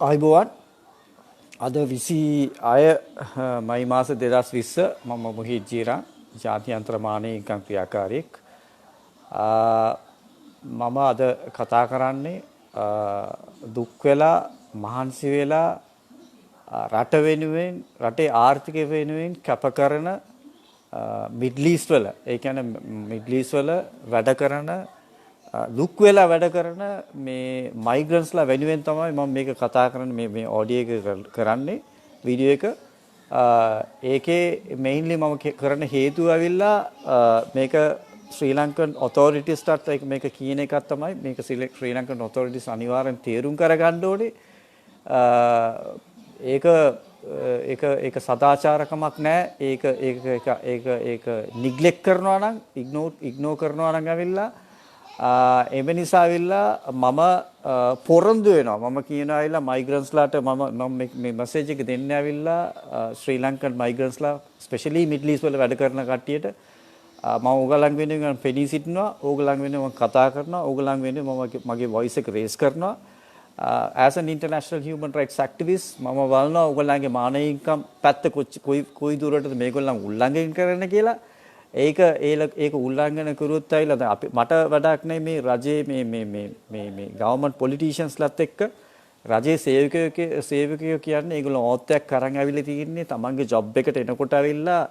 ආයිබෝවන් අද 26 මයි මාස 2020 මම මොහිත් ජීරා ජාත්‍යන්තර මානවික ක්‍රියාකාරියෙක් මම අද කතා කරන්නේ දුක් වෙලා මහන්සි වෙලා රට වෙනුවෙන් රටේ ආර්ථිකය වෙනුවෙන් කැප කරන මිඩ්ල් ඊස්ට් වල ඒ කියන්නේ මිඩ්ල් ඊස්ට් වල වැඩ කරන දුක් වෙලා වැඩ කරන මේ මයිග්‍රන්ට්ස්ලා වෙනුවෙන් තමයි මම මේක කතා කරන්නේ මේ ඔඩියෝ එක කරන්නේ වීඩියෝ එක ඒකේ මෙයින්ලි මම කරන හේතුව ඇවිල්ලා මේක ශ්‍රී ලංකන් ඔතොරිටිස්ටත් මේක කියන එකක් තමයි මේක ශ්‍රී ලංකන් ඔතොරිටිස් අනිවාර්යෙන් තේරුම් කරගන්න ඕනේ ඒක සදාචාරකමක් නැහැ ඒක නිග්ලෙක්ට් කරනවා නම් ඉග්නෝර් කරනවා නම් ඇවිල්ලා එම නිසා ඇවිල්ලා මම පොරොන්දු වෙනවා මම කියනවා ඇවිල්ලා මයිග්‍රන්ට්ස්ලාට මම මේ මෙසේජ් එක දෙන්න ඇවිල්ලා ශ්‍රී ලංකන් මයිග්‍රන්ට්ස්ලා ස්පෙෂලි මිඩ්ල් ඊස්ට් වල වැඩ කරන කට්ටියට මම ඕගලන් වෙනුවෙන් පෙනී සිටිනවා ඕගලන් වෙනුවෙන් මම කතා කරනවා ඕගලන් වෙනුවෙන් මම මගේ වොයිස් එක රේස් කරනවා as an international human rights activist මම බලනවා ඕගලන්ගේ මානවිකම් පැත්ත කොයි දුරටද මේගොල්ලන් උල්ලංඝනය කරන්න කියලා ඒක උල්ලංඝන කරුවොත් ඇවිල්ලා දැන් අපි මට වැඩක් නැහැ මේ රජයේ මේ ගවර්න්මන්ට් පොලිටිෂියන්ස්ලත් එක්ක රජයේ සේවකයෝ කියන්නේ ඒගොල්ලෝ ඕත්තයක් අරන් ඇවිල්ලා තින්නේ තමන්ගේ ජොබ් එකට එනකොට ඇවිල්ලා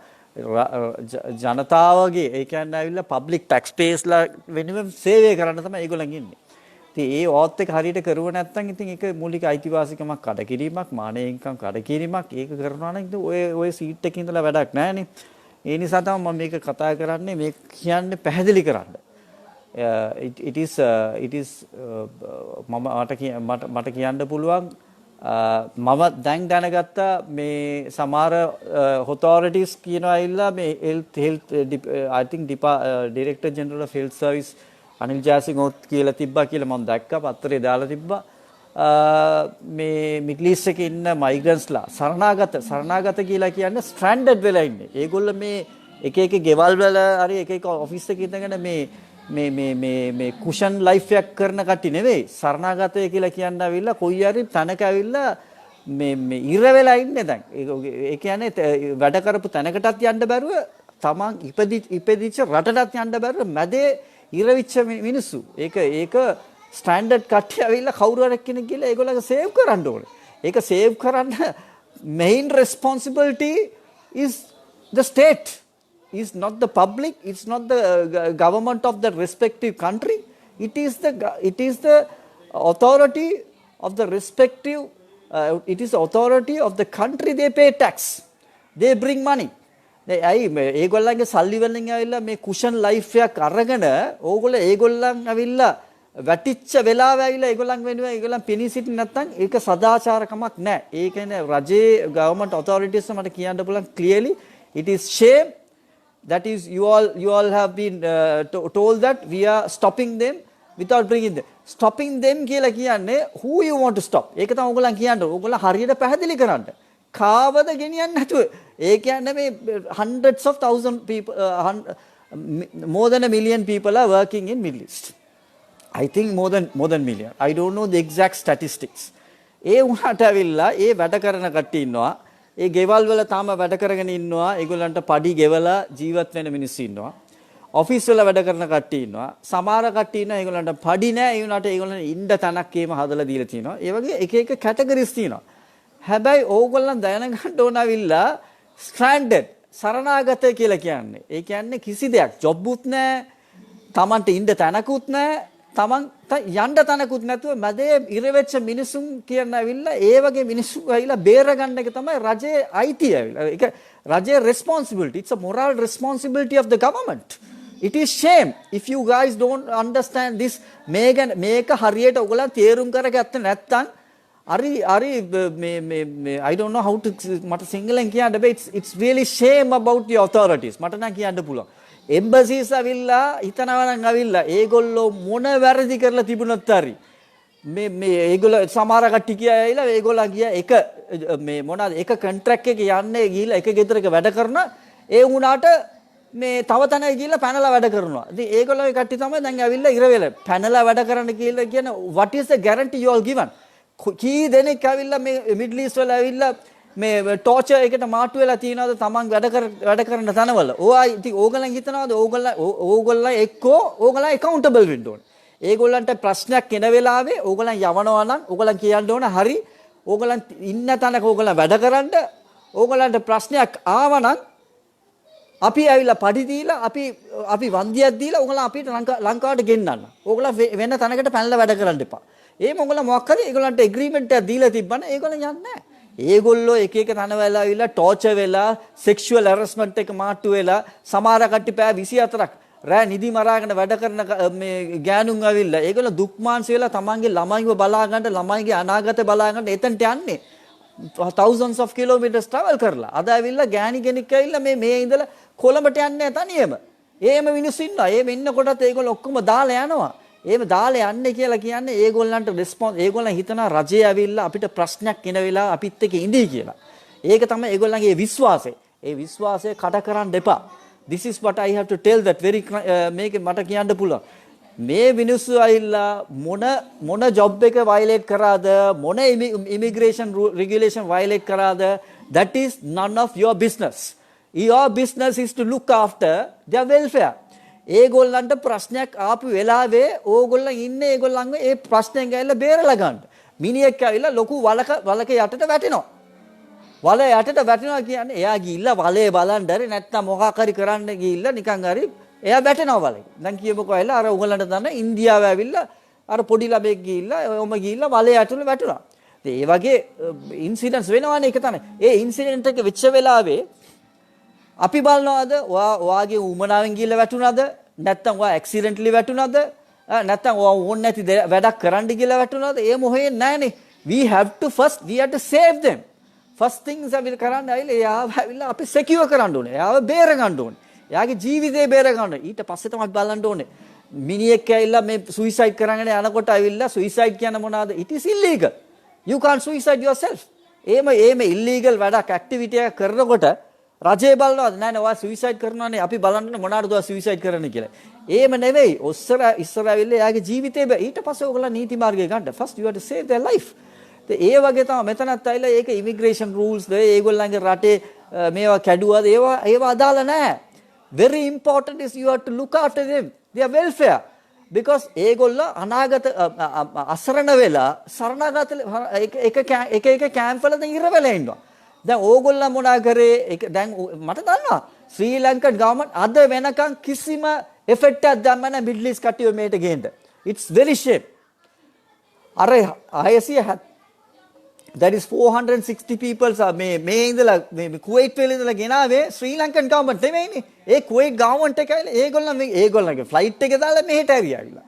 ජනතාවගේ ඒ කියන්නේ ඇවිල්ලා පබ්ලික් ටැක්ස් පේස්ලා වෙනුවෙන් සේවය කරන්න තමයි ඒගොල්ලන් ඉන්නේ. ඉතින් ඒ ඕත් එක හරියට කරුව නැත්නම් ඉතින් ඒක මූලික අයිතිවාසිකමක් කඩකිරීමක් මානවිකම් කඩකිරීමක් ඒක කරනවා නම් ඉතින් ඔය සීට් එකේ ඉඳලා වැඩක් නැහැ නේ. ඒ නිසා තමයි මම මේක කතා කරන්නේ මේක කියන්නේ පැහැදිලි කරන්න. it is මට කියන්න පුළුවන් මම දැන් දැනගත්තා මේ සමහර authorities කියනවා ඇවිල්ලා මේ health I think director general of health service Anil ජයසිංහත් කියලා තිබ්බා කියලා මම දැක්කා පත්තරේ දාලා තිබ්බා මේ මිඩ්ල් ඊස්ට් එකේ ඉන්න මයිග්‍රන්ට්ස්ලා සරණාගත කියලා කියන්නේ ස්ට්‍රැන්ඩඩ් වෙලා ඉන්නේ. ඒගොල්ලෝ මේ එක ගෙවල් වල හරි එක ඔෆිස් එකක ඉඳගෙන මේ කුෂන් ලයිෆ් එකක් කරන කට්ටිය නෙවෙයි. සරණාගතය කියලා කියන්න ඇවිල්ලා කොයි හරි තැනක ඇවිල්ලා මේ ඉර වෙලා ඉන්නේ දැන්. ඒ කියන්නේ වැඩ කරපු තැනකටත් යන්න බැරුව තමන් ඉපදිච්ච රටටත් යන්න බැරුව මැදේ ඉරවිච්ච මිනිස්සු. ඒක ස්ටෑන්ඩඩ් කට්ටිය ඇවිල්ලා කවුරු හරි කෙනෙක් ගිහලා ඒගොල්ලන්ව සේව් කරන්න ඕනේ. ඒක සේව් කරන්න main responsibility is the state. Is not the public, it's not the government of the respective country. It is the authority of the respective it is the authority of the country they pay tax. They bring money. ඒගොල්ලන්ගේ සල්ලි වලින් ඇවිල්ලා මේ cushion life එකක් අරගෙන ඕගොල්ලෝ ඒගොල්ලන් ඇවිල්ලා වැටිච්ච වෙලාව ඇවිල්ලා ඒගොල්ලන් වෙනුවෙන් ඒගොල්ලන් පෙනී සිටින්න නැත්නම් ඒක සදාචාරකමක් නැහැ. ඒ කියන්නේ රජයේ government authorities මට කියන්න පුළුවන් clearly it is shame that is you all have been told that we are stopping them without bringing them. Stopping them කියලා කියන්නේ who you want to stop. ඒක තමයි ඕගොල්ලන් කියන්නේ. ඕගොල්ලන් හරියට පැහැදිලි කරන්න. කාවද ගෙනියන්නේ නැතුව. ඒ කියන්නේ මේ hundreds of thousand people more than a million people are working in Middle East. I think more than million. I don't know the exact statistics. ඒ උනාට ඇවිල්ලා ඒ වැඩ කරන කට්ටිය ඉන්නවා. ඒ ගෙවල් වල තාම වැඩ කරගෙන ඉන්නවා. ඒගොල්ලන්ට පඩි ගෙවලා ජීවත් වෙන මිනිස්සු ඉන්නවා. ඔෆිස් වල වැඩ කරන කට්ටිය ඉන්නවා. සමහර කට්ටිය ඉන්නවා ඒගොල්ලන්ට පඩි නැහැ. ඒ උනාට ඒගොල්ලන් ඉන්න තැනක් එහෙම හදලා දීලා තියෙනවා. ඒ වගේ එක කැටගරිස් තියෙනවා. හැබැයි ඕගොල්ලන් දැනගන්න ඕන ඇවිල්ලා ස්ට්‍රැන්ඩඩ් සරණාගතය කියලා කියන්නේ. ඒ කියන්නේ කිසි දෙයක් ජොබ්ුත් නැහැ. Tamanට ඉන්න තැනකුත් නැහැ. Taman යන්න තැනකුත් නැතුව මැදේ ඉරවෙච්ච මිනිසුන් කියන ඇවිල්ලා ඒ වගේ මිනිස්සු ඇවිල්ලා බේර ගන්න එක තමයි රජයේ අයිතිය ඇවිල්ලා. ඒක රජයේ responsibility. It's a moral responsibility of the government. It is shame if you guys don't understand this. මේක හරියට ඔයගොල්ලන් තේරුම් කරගත්තේ නැත්නම් I don't know how to මට සිංහලෙන් කියන්න බෑ. It's really shame about the authorities. මට නම් කියන්න පුළුවන්. එම්බසිස් ඇවිල්ලා හිතනවා නම් ඇවිල්ලා ඒගොල්ලෝ මොන වැරදි කරලා තිබුණත් හරි මේ ඒගොල්ලෝ සමහර කට්ටිය කියලා ඒගොල්ලෝ ගියා මේ මොනවාද එක කොන්ට්‍රැක්ට් එක යන්නේ ගිහිල්ලා එක ගෙදරක වැඩ කරන ඒ වුණාට මේ තව තැනක ගිහිල්ලා පැනලා වැඩ කරනවා. ඉතින් ඒගොල්ලෝ කට්ටිය තමයි දැන් ඇවිල්ලා ඉර වෙලා පැනලා වැඩ කරන්න කියලා කියන what is the guarantee you all given? කී දෙනෙක් ඇවිල්ලා මේ මිඩල් ඊස්ට් වල ඇවිල්ලා මේ ටෝචර් එකට මාට්ටු වෙලා තියනවාද තමන් වැඩ කරන තැනවල. ඕවා ඉතින් ඕගලන් හිතනවාද ඕගොල්ලෝ එක්කෝ ඕගලන් accountable වෙන්න ඕනේ. ඒගොල්ලන්ට ප්‍රශ්නයක් එන වෙලාවේ ඕගලන් යවනවා නම් ඕගලන් කියන්න ඕන හරි ඕගලන් ඉන්න තැනක ඕගලන් වැඩ කරන්න ඕගලන්ට ප්‍රශ්නයක් ආවනම් අපි ඇවිල්ලා පඩි දීලා අපි වන්දියක් දීලා ඕගලන් අපිට ලංකාවට ගෙන්නන්න. ඕගලන් වෙන තැනකට පැනලා වැඩ කරන්න එපා. ඒ මොගලන් මොකක් හරි ඒගොල්ලන්ට එග්‍රීමන්ට් එකක් දීලා තිබ්බනම් ඒගොල්ලන් යන්නේ නැහැ. ඒගොල්ලෝ එක එක තැනවල ඇවිල්ලා ටෝචර් වෙලා සෙක්ෂුවල් හැරස්මන්ට් එක මාට්ටු වෙලා සමහර කට්ටිය පැය 24ක් රෑ නිදි මරාගෙන වැඩ කරන මේ ගෑනුන් ඇවිල්ලා ඒගොල්ලෝ දුක් මාංශ වෙලා තමන්ගේ ළමයිව බලා ගන්න ළමයිගේ අනාගතය බලා ගන්න එතනට යන්නේ thousands of kilometers travel කරලා. අද ඇවිල්ලා ගෑණි කෙනෙක් ඇවිල්ලා මේ ඉඳලා කොළඹට යන්නේ තනියම. එහෙම මිනිස්සු ඉන්නවා. එහෙම ඉන්නකොටත් ඒගොල්ලෝ ඔක්කොම දාලා යනවා. එහෙම දාලා යන්නේ කියලා කියන්නේ ඒගොල්ලන්ට රිස්පොන්ස් ඒගොල්ලන් හිතනවා රජය ඇවිල්ලා අපිට ප්‍රශ්නයක් එන වෙලාව අපිත් එක්ක ඉඳී කියලා. ඒක තමයි ඒගොල්ලන්ගේ විශ්වාසය. ඒ විශ්වාසය කඩ කරන්න එපා. This is what I have to tell that very මේක මට කියන්න පුළුවන්. මේ මිනිස්සු ඇවිල්ලා මොන ජොබ් එක වයලේට් කරාද මොන ඉමිග්‍රේෂන් රෙගියුලේෂන් වයලේට් කරාද that is none of your business. Your business is to look after their welfare. ඒගොල්ලන්ට ප්‍රශ්නයක් ආපු වෙලාවේ ඕගොල්ලන් ඉන්නේ ඒගොල්ලන්ව ඒ ප්‍රශ්නෙන් ගෑල්ලා බේරලා ගන්න. මිනිහෙක් ඇවිල්ලා ලොකු වලක යටට වැටෙනවා. වල යටට වැටෙනවා කියන්නේ එයා ගිහිල්ලා වලේ බලන් දැරි නැත්තම් මොකක් හරි කරන්න ගිහිල්ලා නිකන් හරි එයා වැටෙනවා වලේ. දැන් කියමුකෝ ඇවිල්ලා අර ඕගොල්ලන්ට දන්න ඉන්දියාව ඇවිල්ලා අර පොඩි ළමෙක් ගිහිල්ලා ඔම ගිහිල්ලා වලේ යටට වැටුණා. ඉතින් ඒ වගේ ඉන්සිඩන්ට්ස් වෙනවානේ ඒක තමයි. ඒ ඉන්සිඩන්ට් එක වෙච්ච වෙලාවේ අපි බලනවාද ඔයාගේ උමනාවෙන් ගිහිල්ලා වැටුණාද නැත්නම් ඔයා ඇක්සිඩන්ටලි වැටුණාද නැත්නම් ඔයා ඕන් නැති වැඩක් කරන්න ගිහිල්ලා වැටුණාද ඒ මොහේ නැහනේ. we have to save them. first things අපි කරන්න ඇවිල්ලා එයාව ඇවිල්ලා අපි secure කරන්න ඕනේ. එයාව බේර ගන්න ඕනේ. එයාගේ ජීවිතේ බේර ගන්න ඕනේ. ඊට පස්සේ තමයි බලන්න ඕනේ. මිනිහෙක් ඇවිල්ලා මේ suicide කරගෙන යනකොට ඇවිල්ලා suicide කියන මොනවාද? it is illegal. you can't suicide yourself. එහෙම illegal වැඩක් activity එක කරනකොට රජේ බලනවාද නෑ නෑ ඔයා සුයිසයිඩ් කරනවානේ අපි බලන්න මොනවාටද ඔයා සුයිසයිඩ් කරන්න කියලා. එහෙම නෙවෙයි. ඉස්සර ඇවිල්ලා එයාගේ ජීවිතේ ඊට පස්සේ ඔයගොල්ලෝ නීති මාර්ගය ගන්න. first you have to save their life. ඒ වගේ තමයි මෙතනත් ඇවිල්ලා ඒක ඉමිග්‍රේෂන් රූල්ස් ද ඒගොල්ලන්ගේ රටේ මේවා කැඩුවාද ඒවා අදාළ නෑ. very important is you have to look after them their welfare because ඒගොල්ලෝ අනාගත අසරණ වෙලා සරණාගත එක කැම්ප් වල ඉර වෙලා ඉන්නවා. දැන් ඕගොල්ලෝ මොනා කරේ දැන් මට දන්නවා ශ්‍රී ලංකන් ගවර්න්මන්ට් අද වෙනකන් කිසිම එෆෙක්ට් එකක් දැම්ම නැහැ මිඩල් ඊස්ට් කට්ටිය මේට ගේන්න. it's very shame. අර 600 that is 460 people මේ ඉඳලා මේ කුවේට් වල ඉඳලා ගෙනාවේ ශ්‍රී ලංකන් ගවර්න්මන්ට් නෙමෙයිනේ. ඒ කුවේට් ගවර්න්මන්ට් එක ඇවිල්ලා ඒගොල්ලන්ගේ ෆ්ලයිට් එක දාලා මෙහෙට ඇවිල්ලා.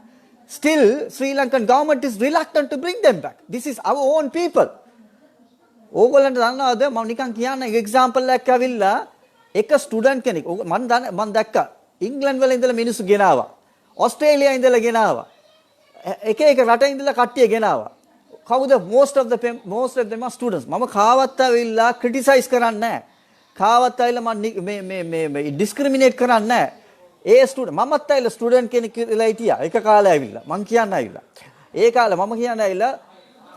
still Sri Lankan government is reluctant to bring them back. This is our own people. ඕගොල්ලන්ට දන්නවද මම නිකන් කියන්න එක්සැම්පල් එකක් ඇවිල්ලා එක ස්ටුඩන්ට් කෙනෙක් මම දැක්කා ඉංග්ලන්ඩ් වල ඉඳලා මිනිස්සු ගෙනාවා ඕස්ට්‍රේලියා ඉඳලා ගෙනාවා එක රට ඉඳලා කට්ටිය ගෙනාවා කවුද most of them are students මම කාවත් ඇවිල්ලා ක්‍රිටිසයිස් කරන්නේ නැහැ කාවත් ඇවිල්ලා මම මේ ඩිස්ක්‍රිමිනේට් කරන්නේ නැහැ ඒ ස්ටුඩන්ට් මමත් ඇවිල්ලා ස්ටුඩන්ට් කෙනෙක් වෙලා හිටියා එක කාලේ ඇවිල්ලා මම කියන්න ඇවිල්ලා ඒ කාලේ මම කියන්න ඇවිල්ලා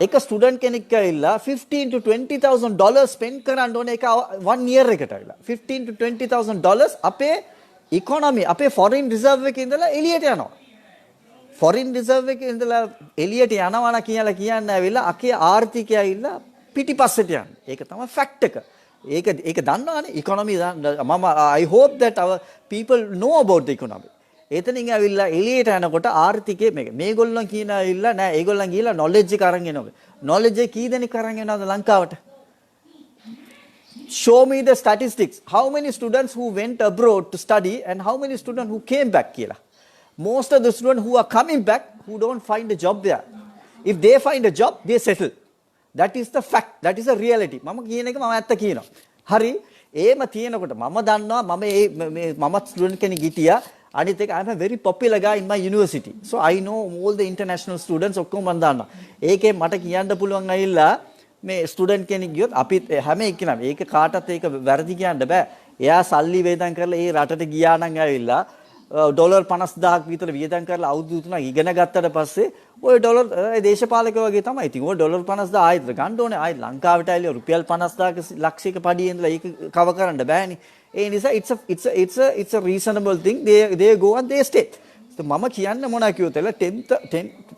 එක ස්ටුඩන්ට් කෙනෙක් ඇවිල්ලා $15,000 to $20,000 ස්පෙන්ඩ් කරන්න ඕනේ ඒක 1 year එකට ඇවිල්ලා $15,000 to $20,000 අපේ ඉකොනොමි අපේ ෆොරින් රිසර්ව් එකේ ඉඳලා එළියට යනවා ෆොරින් රිසර්ව් එකේ ඉඳලා එළියට යනවා කියලා කියන්න ඇවිල්ලා අකේ ආර්ථිකය ඇවිල්ලා පිටිපස්සට යන්නේ ඒක තමයි ෆැක්ට් එක ඒක දන්නවනේ ඉකොනොමි මම I hope that our people know about the economy එතනින් ඇවිල්ලා එළියට යනකොට ආර්ථිකයේ මේගොල්ලෝ කියන ඇවිල්ලා නෑ ඒගොල්ලන් ගිහලා knowledge එක අරන් එනවා. knowledge එක කී දෙනෙක් අරන් එනවද ලංකාවට? Show me the statistics. How many students who went abroad to study and how many students who came back කියලා. Most of the students who are coming back who don't find a job there. If they find a job, they settle. That is the fact. That is the reality. මම කියන එක මම ඇත්ත කියනවා. හරි. එහෙම තියෙනකොට මම දන්නවා මම ස්ටුඩන්ට් කෙනෙක් හිටියා අනිත් එක I'm a very popular guy in my university. So I know all the international students ඔක්කොම මම දන්නවා. ඒකේ මට කියන්න පුළුවන් අයිලා මේ ස්ටුඩන්ට් කෙනෙක් ගියොත් අපි හැම එක්කෙනාම ඒක කාටත් ඒක වැරදි කියන්න බෑ. එයා සල්ලි වේදන් කරලා ඒ රටට ගියා නම් ඇවිල්ලා ඩොලර් 50000ක් විතර වියදම් කරලා අවුරුදු 3ක් ඉගෙන ගත්තට පස්සේ ඔය ඩොලර් දේශපාලකයෝ වගේ තමයි. ඉතින් ඔය ඩොලර් 50000 ආයෙත් ගන්න ඕනේ. ආයෙත් ලංකාවට ඇවිල්ලා රුපියල් 50000ක ලක්ෂයක පඩියේ ඉඳලා ඒක කව කරන්න බෑනේ. ඒ නිසා it's a reasonable thing. They go and they stay. So මම කියන්න මොනවා කිව්වොත්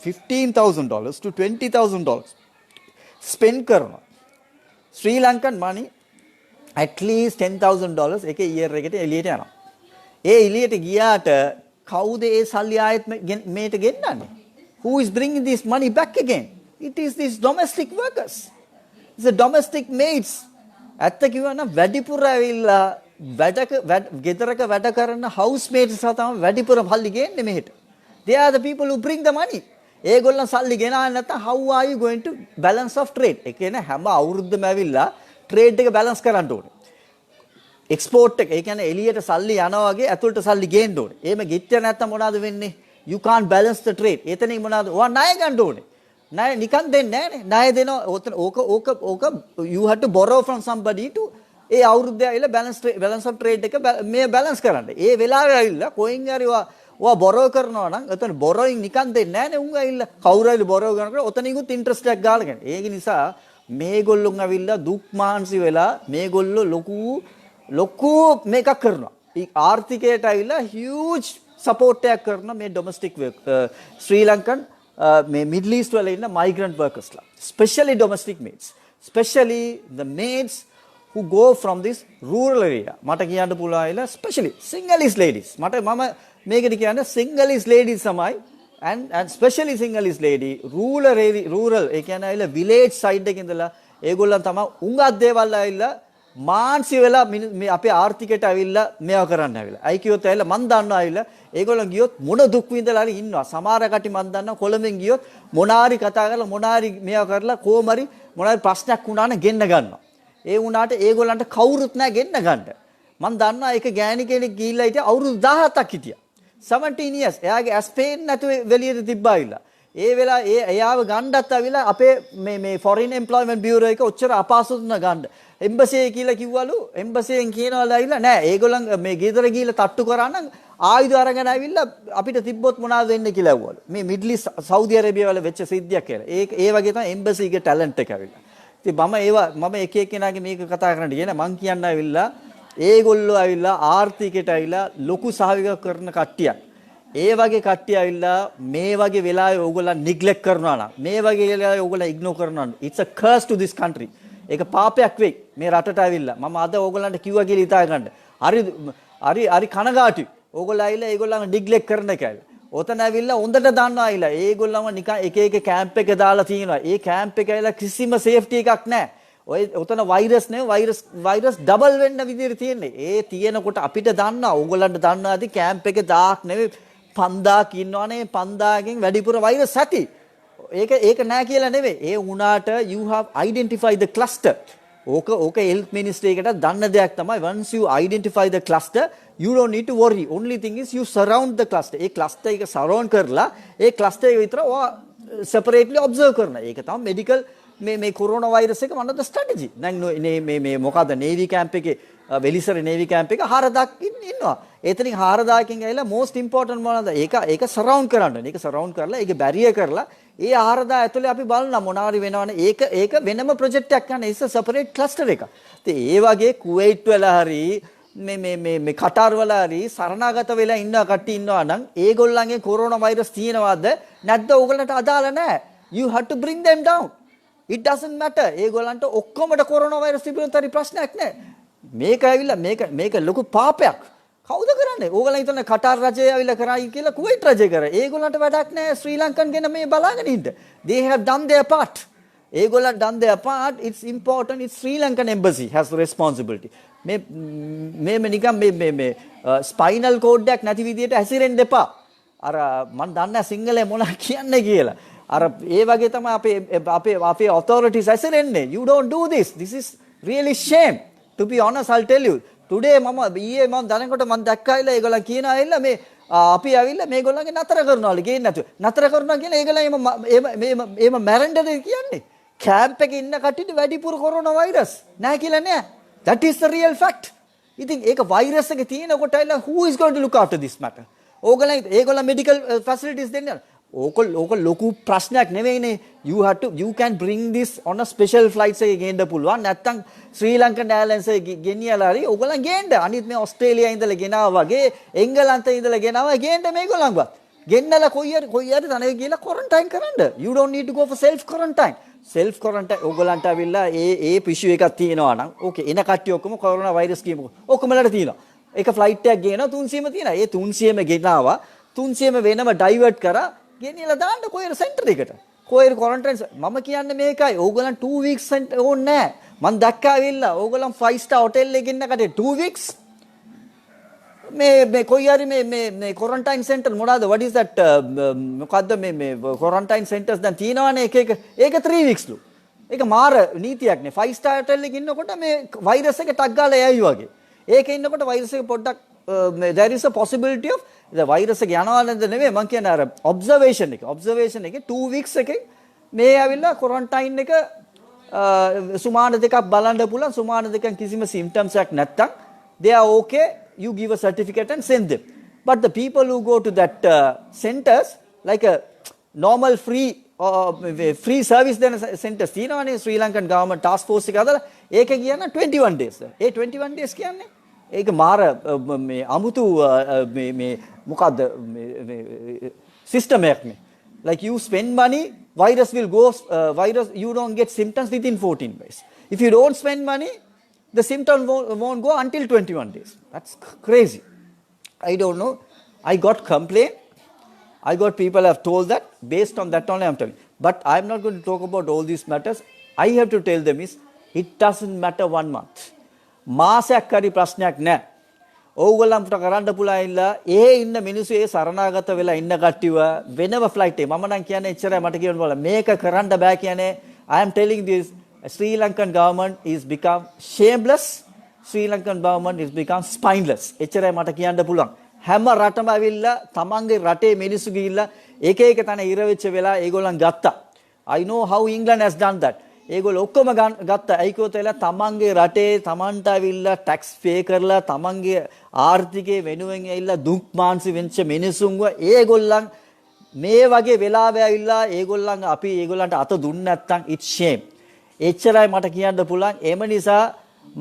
$15,000 to $20,000 spend කරනවා. Sri Lankan money at least $10,000 එක year එකට එළියට යනවා. ඒ එළියට ගියාට කවුද ඒ සල්ලි ආයෙත් මේට ගෙන්නන්නේ? Who is bringing this money back again? It is these domestic workers. It's the domestic maids. ඇත්ත කිව්වනම් වැඩිපුර ඇවිල්ලා ගෙදරක වැඩ කරන housemates සහ තමයි වැඩිපුර සල්ලි ගෙන්නේ මෙහෙට. They are the people who bring the money. ඒගොල්ලන් සල්ලි ගෙනාවේ නැත්නම් how are you going to balance of trade? ඒ කියන්නේ හැම අවුරුද්දම ඇවිල්ලා trade එක balance කරන්න ඕනේ. export එක ඒ කියන්නේ එළියට සල්ලි යනවා වගේ ඇතුළට සල්ලි ගේන්න ඕනේ. එහෙම ගෙච්ච නැත්නම් මොනවද වෙන්නේ? You can't balance the trade. එතනින් මොනවද? ඔයා ණය ගන්න ඕනේ. ණය නිකන් දෙන්නේ නැහනේ. ණය දෙනවා. ඕක you have to borrow from somebody to ඒ අවුරුද්දේ ඇවිල්ලා balance of trade එක මේ balance කරන්න. ඒ වෙලාවේ ඇවිල්ලා කොයින් හරි ඔයා borrow කරනවා නම් එතන borrowing නිකන් දෙන්නේ නැහනේ. උන් ඇවිල්ලා කවුරු හරි borrow කරනකොට ඔතනින්කුත් interest එකක් ගාලා ගන්න. ඒක නිසා මේගොල්ලොන් ඇවිල්ලා දුක් මාන්සි වෙලා මේගොල්ලෝ ලොකු මේකක් කරනවා. ආර්ථිකයට ඇවිල්ලා huge support එකක් කරනවා මේ domestic work ශ්‍රී ලංකන් මේ Middle East වල ඉන්න migrant workers ලා. Especially domestic maids. Especially the maids who go from this rural area. මට කියන්න පුළුවන් ඇවිල්ලා especially Sinhalese ladies. මම මේකද කියන්නේ Sinhalese ladies තමයි and especially Sinhalese lady rural ඒ කියන්නේ ඇවිල්ලා village side එකේ ඉඳලා ඒගොල්ලන් තමයි උඟක් දේවල් ඇවිල්ලා මාන්සි වෙලා මේ අපේ ආර්ථිකයට ඇවිල්ලා මේවා කරන්න ඇවිල්ලා. අයි කියොත් ඇවිල්ලා මන් දන්නවා ඇවිල්ලා ඒගොල්ලන් ගියොත් මොන දුක් විඳලා හරි ඉන්නවා. සමහර කටි මන් දන්නවා කොළඹෙන් ගියොත් මොනාරි කතා කරලා මොනාරි මේවා කරලා කොහොමරි මොනාරි ප්‍රශ්නයක් වුණා නම් ගෙන්න ගන්නවා. ඒ වුණාට ඒගොල්ලන්ට කවුරුත් නැහැ ගෙන්න ගන්න. මන් දන්නවා ඒක ගෑණි කෙනෙක් ගිහිල්ලා හිටියා අවුරුදු 17ක් හිටියා. 17 years. එයාගේ ඇස් පේන්නේ නැතුව එළියට තිබ්බා ඇවිල්ලා. ඒ වෙලාව එයාව ගණ්ඩත් ඇවිල්ලා අපේ මේ foreign employment bureau එක ඔච්චර අපහසුද ගන්න. එම්බසි කියලා කිව්වලු එම්බසියෙන් කියනවලු ඇවිල්ලා නෑ ඒගොල්ලන් මේ ගෙදර ගිහිල්ලා තට්ටු කරා නම් ආයුධ අරගෙන ඇවිල්ලා අපිට තිබ්බොත් මොනවද වෙන්නේ කියලා ඇහුවලු. මේ මිඩල් ඊස්ට් සෞදි අරේබියාව වල වෙච්ච සිද්ධියක් කියලා. ඒ වගේ තමයි එම්බසිගේ ටැලන්ට් එක ඇවිල්ලා. ඉතින් මම එක එක්කෙනාගේ මේක කතා කරන්න කියන මං කියන්න ඇවිල්ලා ඒගොල්ලෝ ඇවිල්ලා ආර්ථිකයට ඇවිල්ලා ලොකු සහයෝගයක් කරන කට්ටියක්. ඒ වගේ කට්ටිය ඇවිල්ලා මේ වගේ වෙලාවේ ඕගොල්ලන් නිග්ලෙක්ට් කරනවා නම් මේ වගේ වෙලාවේ ඕගොල්ලන් ඉග්නෝර් කරනවා නම් it's a curse to this country. ඒක පාපයක් වෙයි මේ රටට ඇවිල්ලා. මම අද ඕගොල්ලන්ට කිව්වා කියලා හිතා ගන්න. හරි කනගාටුයි. ඕගොල්ලෝ ඇවිල්ලා ඒගොල්ලන්ව නිග්ලෙක්ට් කරන එකයි. ඔතන ඇවිල්ලා හොඳට දන්නවා ඇවිල්ලා ඒගොල්ලන්ව නිකන් එක කැම්ප් එක දාලා තියෙනවා. ඒ කැම්ප් එක ඇවිල්ලා කිසිම සේෆ්ටි එකක් නැහැ. ඔය ඔතන වෛරස් වෛරස් ඩබල් වෙන්න විදිහට තියෙන්නේ. ඒ තියෙනකොට අපිට දන්නවා ඕගොල්ලන්ට දන්නවාද කැම්ප් එකේ 1000ක් නෙවෙයි 5000ක් ඉන්නවනේ 5000කින් වැඩිපුර වෛරස් ඇති. ඒක නෑ කියලා නෙවෙයි. ඒ වුණාට you have identified the cluster. ඕක health ministry එකට දන්න දෙයක් තමයි once you identify the cluster you don't need to worry. Only thing is you surround the cluster. A cluster එක surround කරලා ඒ cluster එක විතර separately observe කරනවා. ඒක තමයි medical මේ corona virus එක one of the strategy. දැන් මේ මොකද navy camp එකේ වෙලිසර navy camp එක 4000ක් ඉන්නවා. එතනින් 4000කින් ඇවිල්ලා most important මොනවද? ඒක surround කරන්න ඕනේ. ඒක surround කරලා ඒක barrier කරලා ඒ 4000 ඇතුලේ අපි බලනවා මොනාරි වෙනවනේ. ඒක වෙනම project එකක් ගන්න. it's a separate cluster එක. ඉතින් ඒ වගේ කුවයිට් වල හරි මේ කටාර් වල හරි සරණාගත වෙලා ඉන්න කට්ටිය ඉන්නවා නම් ඒගොල්ලන්ගේ corona virus තියෙනවද නැද්ද ඕගොල්ලන්ට අදාළ නැහැ. You have to bring them down. It doesn't matter. ඒගොල්ලන්ට ඔක්කොමඩ corona virus තිබුණත් හරි ප්‍රශ්නයක් නැහැ. මේක ඇවිල්ලා මේක ලොකු පාපයක්. කවුද කරන්නේ? ඕගොල්ලන් හිතන්නේ කටාර් රජය ඇවිල්ලා කරයි කියලා කුවයිට් රජය කරා. ඒගොල්ලන්ට වැඩක් නැහැ ශ්‍රී ලංකන් ගැන මේ බලාගෙන ඉන්න. They have done their part. ඒගොල්ලන් done their part. It's important. It's Sri Lankan embassy has the responsibility. මේ නිකන් මේ ස්පයිනල් කෝඩ් එකක් නැති විදියට හැසිරෙන්න එපා. අර මම දන්නේ සිංහලේ මොනවා කියන්නේ කියලා. අර ඒ වගේ තමයි අපේ authorities හැසිරෙන්නේ. You don't do this. This is really shame. To be honest, I'll tell you. Today මම දැනකොට මම දැක්කයිලා ඒගොල්ලන් කියනවා ඇවිල්ලා මේ අපි ඇවිල්ලා මේගොල්ලන්ගේ නතර කරනවාලු ගේන්න නැතුව. නතර කරනවා කියලා ඒගොල්ලන් එහෙම මැරෙන්නද කියන්නේ. කැම්ප් එකේ ඉන්න කට්ටියට වැඩිපුර කොරෝනා වෛරස් නැහැ කියලා නෑ. That is the real fact. ඉතින් ඒක වෛරස් එක තියෙනකොට ඇවිල්ලා who is going to look after this matter? ඒගොල්ලන් medical facilities දෙන්න. ඕක ලොකු ප්‍රශ්නයක් නෙවෙයිනේ. You can bring this on a special flights එකේ ගේන්න පුළුවන්. නැත්තම් ශ්‍රී ලංකන් එයර්ලයින්ස් එකේ ගෙනියලා හරි ඕගොල්ලන් ගේන්න. අනිත් මේ ඕස්ට්‍රේලියාවේ ඉඳලා ගෙනාවා වගේ එංගලන්තේ ඉඳලා ගෙනාවා ගේන්න මේගොල්ලන්වත්. ගෙන්නලා කොයි හරි තනක ගිහලා quarantine කරන්න. You don't need to go for self quarantine. self quarantine ඕගොල්ලන්ට අවිල්ලා ඒ පිෂුව එකක් තියෙනවා නම් ඕකේ එන කට්ටිය ඔක්කොම කොරෝනා වෛරස් කියමුකෝ. ඔක්කොමලට තියෙනවා. ඒක ෆ්ලයිට් එකක් ගේනවා 300ම තියෙනවා. ඒ 300ම ගෙනාවා 300ම වෙනම ඩයිවර්ට් කරා ගෙනියලා දාන්න කොහෙද සෙන්ටර් එකට. කොහෙද quarantine මම කියන්නේ මේකයි. ඕගොල්ලන් 2 weeks ඕනේ නැහැ. මම දැක්කා ඇවිල්ලා ඕගොල්ලන් 5 star hotel එකේ ඉන්න කටේ 2 weeks මේ කොයි හරි මේ quarantine center මොනවාද what is that මොකද්ද මේ quarantine centers දැන් තියෙනවානේ එක ඒක 3 weeks ලු. ඒක මාර නීතියක් නේ. 5 star hotel එකේ ඉන්නකොට මේ වෛරස් එක ටක් ගාලා යයි වගේ. ඒකේ ඉන්නකොට වෛරස් එක පොඩ්ඩක් there is a possibility of the virus එක යනවා නේද නෙවෙයි මං කියන්නේ අර observation එකේ 2 weeks එකේ මේ ඇවිල්ලා quarantine එක සුමාන දෙකක් බලන්න පුළුවන්. සුමාන දෙකෙන් කිසිම symptoms එකක් නැත්තම් they are okay. You give a certificate and send them. But the people who go to that centers, like a normal free service then centers, තියෙනවානේ Sri Lankan government task force එක අදලා ඒක කියන 21 days. ඒ 21 days කියන්නේ ඒක මාර මේ අමුතු මේ මොකද්ද මේ system එකක් නේ. Like you spend money, virus will go you don't get symptoms within 14 days. If you don't spend money, the symptoms won't go until 21 days. That's crazy. I don't know. I got complaint. I got people have told that. Based on that only I'm telling. But I'm not going to talk about all these matters. I have to tell them is, it doesn't matter 1 month. මාසයක් හරි ප්‍රශ්නයක් නැහැ. ඕගොල්ලන්ට කරන්න පුළුවන් ඉල්ලා ඒ ඉන්න මිනිස්සු ඒ සරණාගත වෙලා ඉන්න කට්ටියව වෙනම ෆ්ලයිට් එක මම නම් කියන්නේ එච්චරයි මට කියන්න බෑ. මේක කරන්න බෑ කියන්නේ I am telling this Sri Lankan government is become shameless. Sri Lankan government is become spineless. එච්චරයි මට කියන්න පුළුවන්. හැම රටම ඇවිල්ලා තමන්ගේ රටේ මිනිස්සු ගිහිල්ලා එක එක තැන ඉර වෙච්ච වෙලා ඒගොල්ලන් ගත්තා. I know how England has done that. ඒගොල්ලෝ ඔක්කොම ගත්තා. ඒකෝ තේලා තමන්ගේ රටේ තමන්ට ඇවිල්ලා ටැක්ස් පේ කරලා තමන්ගේ ආර්ථිකයේ වෙනුවෙන් ඇවිල්ලා දුක් මාන්සි වෙච්ච මිනිසුන්ව ඒගොල්ලන් මේ වගේ වෙලාවෙ ඇවිල්ලා ඒගොල්ලන් අපි ඒගොල්ලන්ට අත දුන්නේ නැත්නම් it's shame. එච්චරයි මට කියන්න පුළුවන්. එම නිසා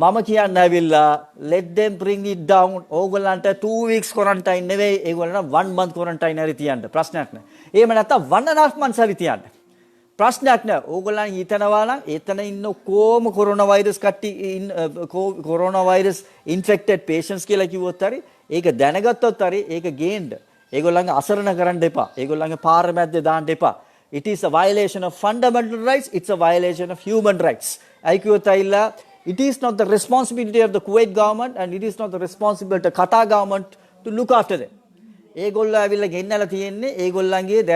මම කියන්න ඇවිල්ලා let them bring it down. ඕගොල්ලන්ට 2 weeks quarantine නෙවෙයි ඒගොල්ලන්ට 1 month quarantine හරි තියන්න ප්‍රශ්නයක් නැහැ. එහෙම නැත්නම් 1.5 months හරි තියන්න. ප්‍රශ්නයක් නැහැ. ඕගොල්ලන් හිතනවා නම් එතන ඉන්න කොහොම corona virus corona virus infected patients කියලා කිව්වොත් හරි ඒක දැනගත්තොත් හරි ඒක ගේන්න. ඒගොල්ලන්ගේ අසරණ කරන්න එපා. ඒගොල්ලන්ගේ පාර මැද්දේ දාන්න එපා. It is a violation of fundamental rights. It's a violation of human rights. It is not the responsibility of the Kuwait government and it is not the responsibility of the Qatar government to look after them. There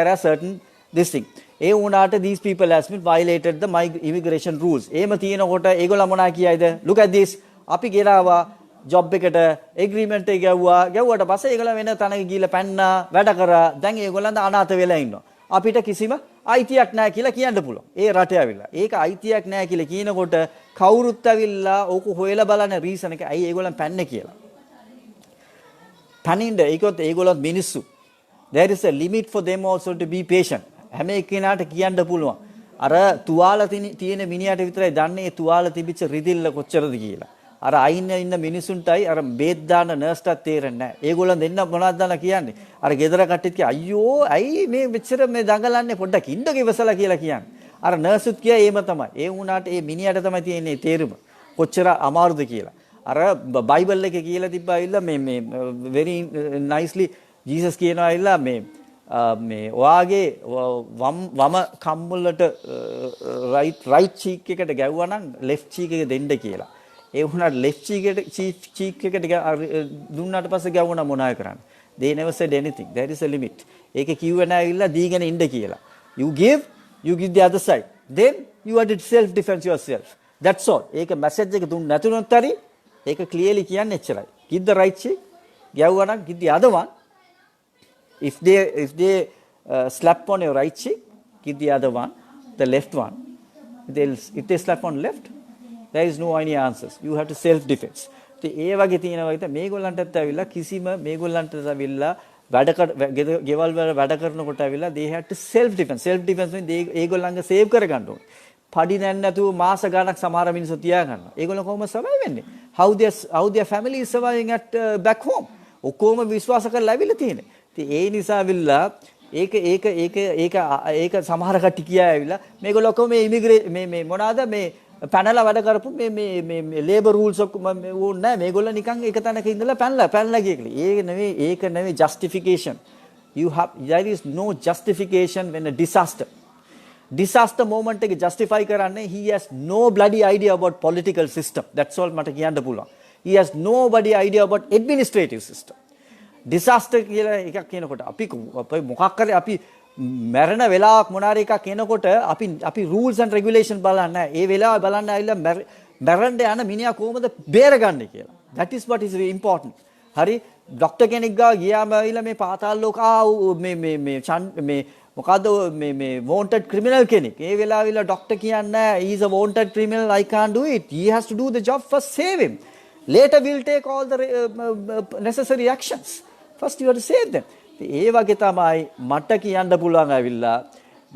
are certain this thing. These people has been violated the immigration rules. Look at this. Api gerawa job එකට agreement එක ගැව්වට පස්සේ ඒගොල්ලෝ වෙන තැනක ගිහලා පැන්නා වැඩ කරා. දැන් ඒගොල්ලන්ට අනාථ වෙලා ඉන්නවා. අපිට කිසිම අයිතියක් නැහැ කියලා කියන්න පුළුවන්. ඒ රටේ ඇවිල්ලා. ඒක අයිතියක් නැහැ කියලා කියනකොට කවුරුත් ඇවිල්ලා ඕක හොයලා බලන රීසන් එක ඇයි ඒගොල්ලන් පැන්නේ කියලා. පැනින්න ඒකත් ඒගොල්ලන් මිනිස්සු. There is a limit for them also to be patient. හැම එක්කෙනාට කියන්න පුළුවන්. අර තුවාල තියෙන මිනිහට විතරයි දන්නේ ඒ තුවාල තිබිච්ච රිදිල්ල කොච්චරද කියලා. අර අයින් ඉන්න මිනිසුන්ටයි අර බේත් දාන නර්ස්ටත් තේරෙන්නේ නැහැ. ඒගොල්ලන් දෙන්න මොනවද දාලා කියන්නේ? අර ගෙදර කට්ටියත් කිය අයියෝ ඇයි මේ මෙච්චර මේ දඟලන්නේ පොඩ්ඩක් ඉන්න කිවසලා කියලා කියන්නේ. අර නර්සුත් කිය ඒම තමයි. ඒ වුණාට ඒ මිනිහට තමයි තියෙන්නේ තේරුම. කොච්චර අමාරුද කියලා. අර බයිබල් එකේ කියලා තිබ්බා ඇවිල්ලා මේ very nicely Jesus කියනවා ඇවිල්ලා මේ ඔයාගේ වම කම්මුලට right cheek එකට ගැව්වා නම් left cheek එක දෙන්න කියලා. ඒ වුණාට left cheek එකට දුන්නාට පස්සේ ගැවුණා මොනාය කරන්නේ? They never said anything. There is a limit. ඒකේ කිව්වේ නෑ ඇවිල්ලා දීගෙන ඉන්න කියලා. You give the other side. Then you are to self defense yourself. That's all. ඒක message එක දුන්න නැතුනොත් හරි ඒක clearly කියන්නේ එච්චරයි. Give the right cheek. ගැව්වා නම් give the other one. If they slap on your right cheek, give the other one, the left one. If they slap on left, there is no any answers. You have to self defense. ඒ වගේ තියෙනවා විතර මේගොල්ලන්ටත් ඇවිල්ලා කිසිම මේගොල්ලන්ට ඇවිල්ලා ගෙවල් වල වැඩ කරනකොට ඇවිල්ලා they had to self defense වෙන්නේ ඒගොල්ලන්ගේ සේව් කරගන්න ඕනේ. පඩි නැන් නැතුව මාස ගණක් සමහර මිනිස්සු තියා ගන්නවා. ඒගොල්ලෝ කොහොම සර්වයිව් වෙන්නේ? how their family is surviving at back home. ඔක්කොම විශ්වාස කරලා ඇවිල්ලා තියෙන්නේ. ඉතින් ඒ නිසා ඇවිල්ලා ඒක සමහර කට්ටිය කියා ඇවිල්ලා මේගොල්ලෝ ඔක්කොම මේ මොනවාද මේ පැනලා වැඩ කරපු මේ ලේබර් රූල්ස් ඔක්කොම ඕනේ නැහැ. මේගොල්ලෝ නිකන් එක තැනක ඉඳලා පැනලා ගිය කියලා. ඒක නෙවෙයි justification. There is no justification when a disaster moment එක justify කරන්නේ he has no bloody idea about political system. That's all මට කියන්න පුළුවන්. He has nobody idea about administrative system. disaster කියලා එකක් කියනකොට අපි මොකක් කරේ අපි මැරෙන වෙලාවක් මොනාර එකක් කියනකොට අපි rules and regulation බලන්නේ නැහැ. ඒ වෙලාව බලන්න ආවිල්ලා මැරෙන්න යන මිනිහා කොහොමද බේරගන්නේ කියලා. That is what is very important. හරි ડોක්ටර් කෙනෙක් ගාව ගියාම ආවිල්ලා මේ පාතාල ලෝක මේ මොකද්ද මේ wanted criminal කෙනෙක්. ඒ වෙලාවෙලා ડોක්ටර් කියන්නේ he is a wanted criminal, I can't do it. He has to do the job first, save him. Later we'll take all the necessary actions. First you have to save them. ඒ වගේ තමයි මට කියන්න පුළුවන් ඇවිල්ලා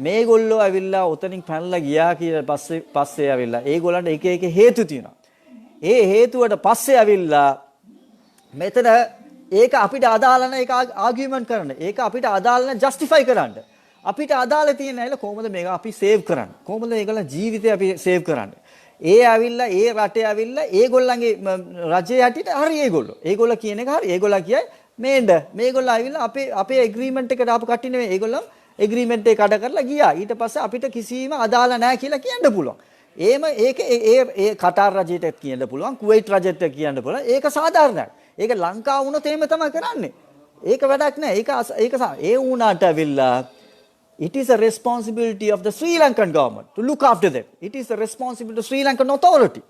මේගොල්ලෝ ඇවිල්ලා උතනින් පැනලා ගියා කියලා පස්සේ ඇවිල්ලා ඒගොල්ලන්ට එක හේතු තියෙනවා. ඒ හේතුවට පස්සේ ඇවිල්ලා මෙතන ඒක අපිට අදාළ නැහැ ඒක ආගියුමන්ට් කරන්න. ඒක අපිට අදාළ නැහැ ජස්ටිෆයි කරන්න. අපිට අදාළ තියෙන ඇයිල කොහොමද මේක අපි සේව් කරන්නේ? කොහොමද ඒගොල්ලන් ජීවිතය අපි සේව් කරන්නේ? ඒ ඇවිල්ලා ඒ රටේ ඇවිල්ලා ඒගොල්ලන්ගේ රජයේ හැටියට හරි ඒගොල්ලෝ කියන එක හරි. ඒගොල්ලෝ කියයි මේගොල්ලෝ ඇවිල්ලා අපේ ඇග්‍රීමන්ට් එකට ආපු කට්ටිය නෙවෙයි. ඒගොල්ලෝ ඇග්‍රීමන්ට් එක කඩ කරලා ගියා. ඊට පස්සේ අපිට කිසිම අදාළ නැහැ කියලා කියන්න පුළුවන්. ඒ කටාර් රජයට කියන්න පුළුවන්. කුවයිට් රජයට කියන්න පුළුවන්. ඒක සාධාරණයි. ඒක ලංකාව වුණොත් එහෙම තමයි කරන්නේ. ඒක වැඩක් නැහැ. ඒක ඒ වුණාට ඇවිල්ලා it is a responsibility of the Sri Lankan government to look after them. It is the responsibility of the Sri Lankan authority.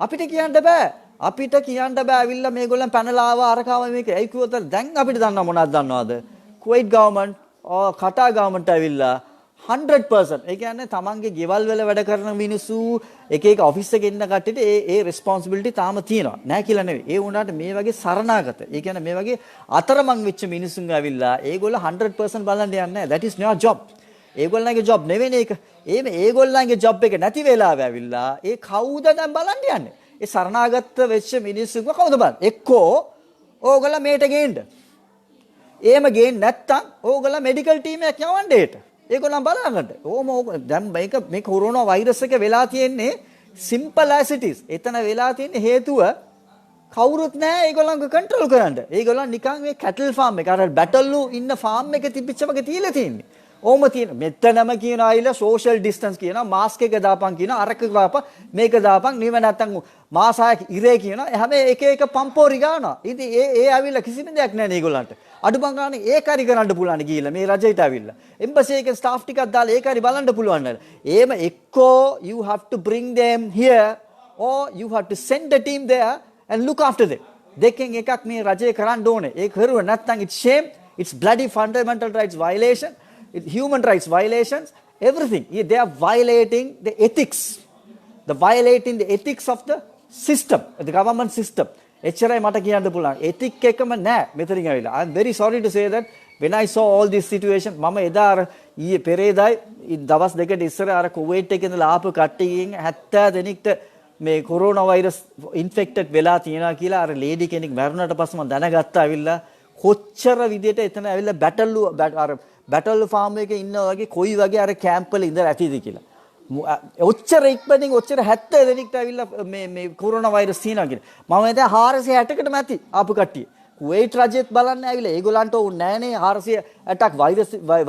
අපිට කියන්න බෑ ඇවිල්ලා මේගොල්ලන් පැනලා ආවා අරකාව මේක. ඒ කිව්වොත් දැන් අපිට දන්නව මොනවද දන්නවද? කුවයිට් government කටාර් government ඇවිල්ලා 100% ඒ කියන්නේ තමන්ගේ ගෙවල් වල වැඩ කරන මිනිස්සු එක ඔෆිස් එකේ ඉන්න කට්ටියට ඒ responsibility තාම තියෙනවා. නෑ කියලා නෙවෙයි. ඒ වුණාට මේ වගේ සරණාගත. ඒ කියන්නේ මේ වගේ අතරමං වෙච්ච මිනිසුන් ඇවිල්ලා ඒගොල්ලෝ 100% බලන්න යන්නේ නෑ. That is not job. ඒගොල්ලන්ගේ job නෙවෙයි ඒක. ඒගොල්ලන්ගේ job එක නැති වෙලාවෙ ඇවිල්ලා ඒ කවුද දැන් බලන්න යන්නේ? ඒ සරණාගත වෙච්ච මිනිස්සුන්ව කවුද බලන්නේ? එක්කෝ ඕගොල්ලෝ මේට ගේන්න. එහෙම ගේන්න නැත්තම් ඕගොල්ලෝ මෙඩිකල් ටීම් එකක් යවන්න ඒට. ඒගොල්ලන් බලන්නට. දැන් මේ කොරෝනා වෛරස් එක වෙලා තියෙන්නේ simple as it is. එතන වෙලා තියෙන හේතුව කවුරුත් නැහැ ඒගොල්ලන්ව කන්ට්‍රෝල් කරන්න. ඒගොල්ලන් නිකන් මේ කැටල් ෆාම් එක අර බැටල්ලු ඉන්න ෆාම් එක තිබිච්ච වගේ තියලා තියෙන්නේ. ඕම තියෙන මෙතනම කියනවා අයිලා සෝෂල් ඩිස්ටන්ස් කියනවා මාස්ක් එක දාපන් කියනවා අරක දාපන් මේක දාපන් නිව නැත්තම් මාස 6ක් ඉරේ කියනවා හැම එක පම්පෝරි ගන්නවා. ඉතින් ඒ ඇවිල්ලා කිසිම දෙයක් නැහැ නේ ඒගොල්ලන්ට. අඩුපන් ගානේ ඒක හරි කරන්න පුළුවන් ගිහිල්ලා මේ රජයට ඇවිල්ලා එම්බසි එකේ ස්ටාෆ් ටිකක් දාලා ඒක හරි බලන්න පුළුවන් නේද? එහෙම එක්කෝ you have to bring them here or you have to send a team there and look after them. දෙකෙන් එකක් මේ රජය කරන්න ඕනේ. ඒක කරුව නැත්තම් it's shame, it's bloody fundamental rights violation, it's human rights violations, everything. They are violating the ethics. Violating the ethics of the system, the government system. එච්චරයි මට කියන්න පුළුවන්. ethic එකම නැහැ මෙතනින් ඇවිල්ලා. I am very sorry to say that when I saw all this situation මම එදා අර ඊයේ පෙරේදායි දවස් දෙකකට ඉස්සර අර කුවේට් එකේ ඉඳලා ආපු කට්ටියකින් 70 දෙනෙක්ට මේ කොරෝනා වෛරස් ඉන්ෆෙක්ටඩ් වෙලා තියෙනවා කියලා අර ලේඩි කෙනෙක් මැරුණාට පස්සේ මම දැනගත්තා ඇවිල්ලා කොච්චර විදියට එතන ඇවිල්ලා බැටල් ෆාම් එකේ ඉන්නා වගේ කොයි වගේ අර කැම්ප් වල ඉඳලා ඇතිද කියලා. ඔච්චර ඉක්මනින් ඔච්චර 70 දෙනෙක්ට ඇවිල්ලා මේ කොරෝනා වෛරස් තියෙනවා කියලා. මම එදා 460කටම ඇති ආපු කට්ටිය. කුවේට් රජෙත් බලන්න ඇවිල්ලා ඒගොල්ලන්ට ඕනේ නෑනේ 460ක්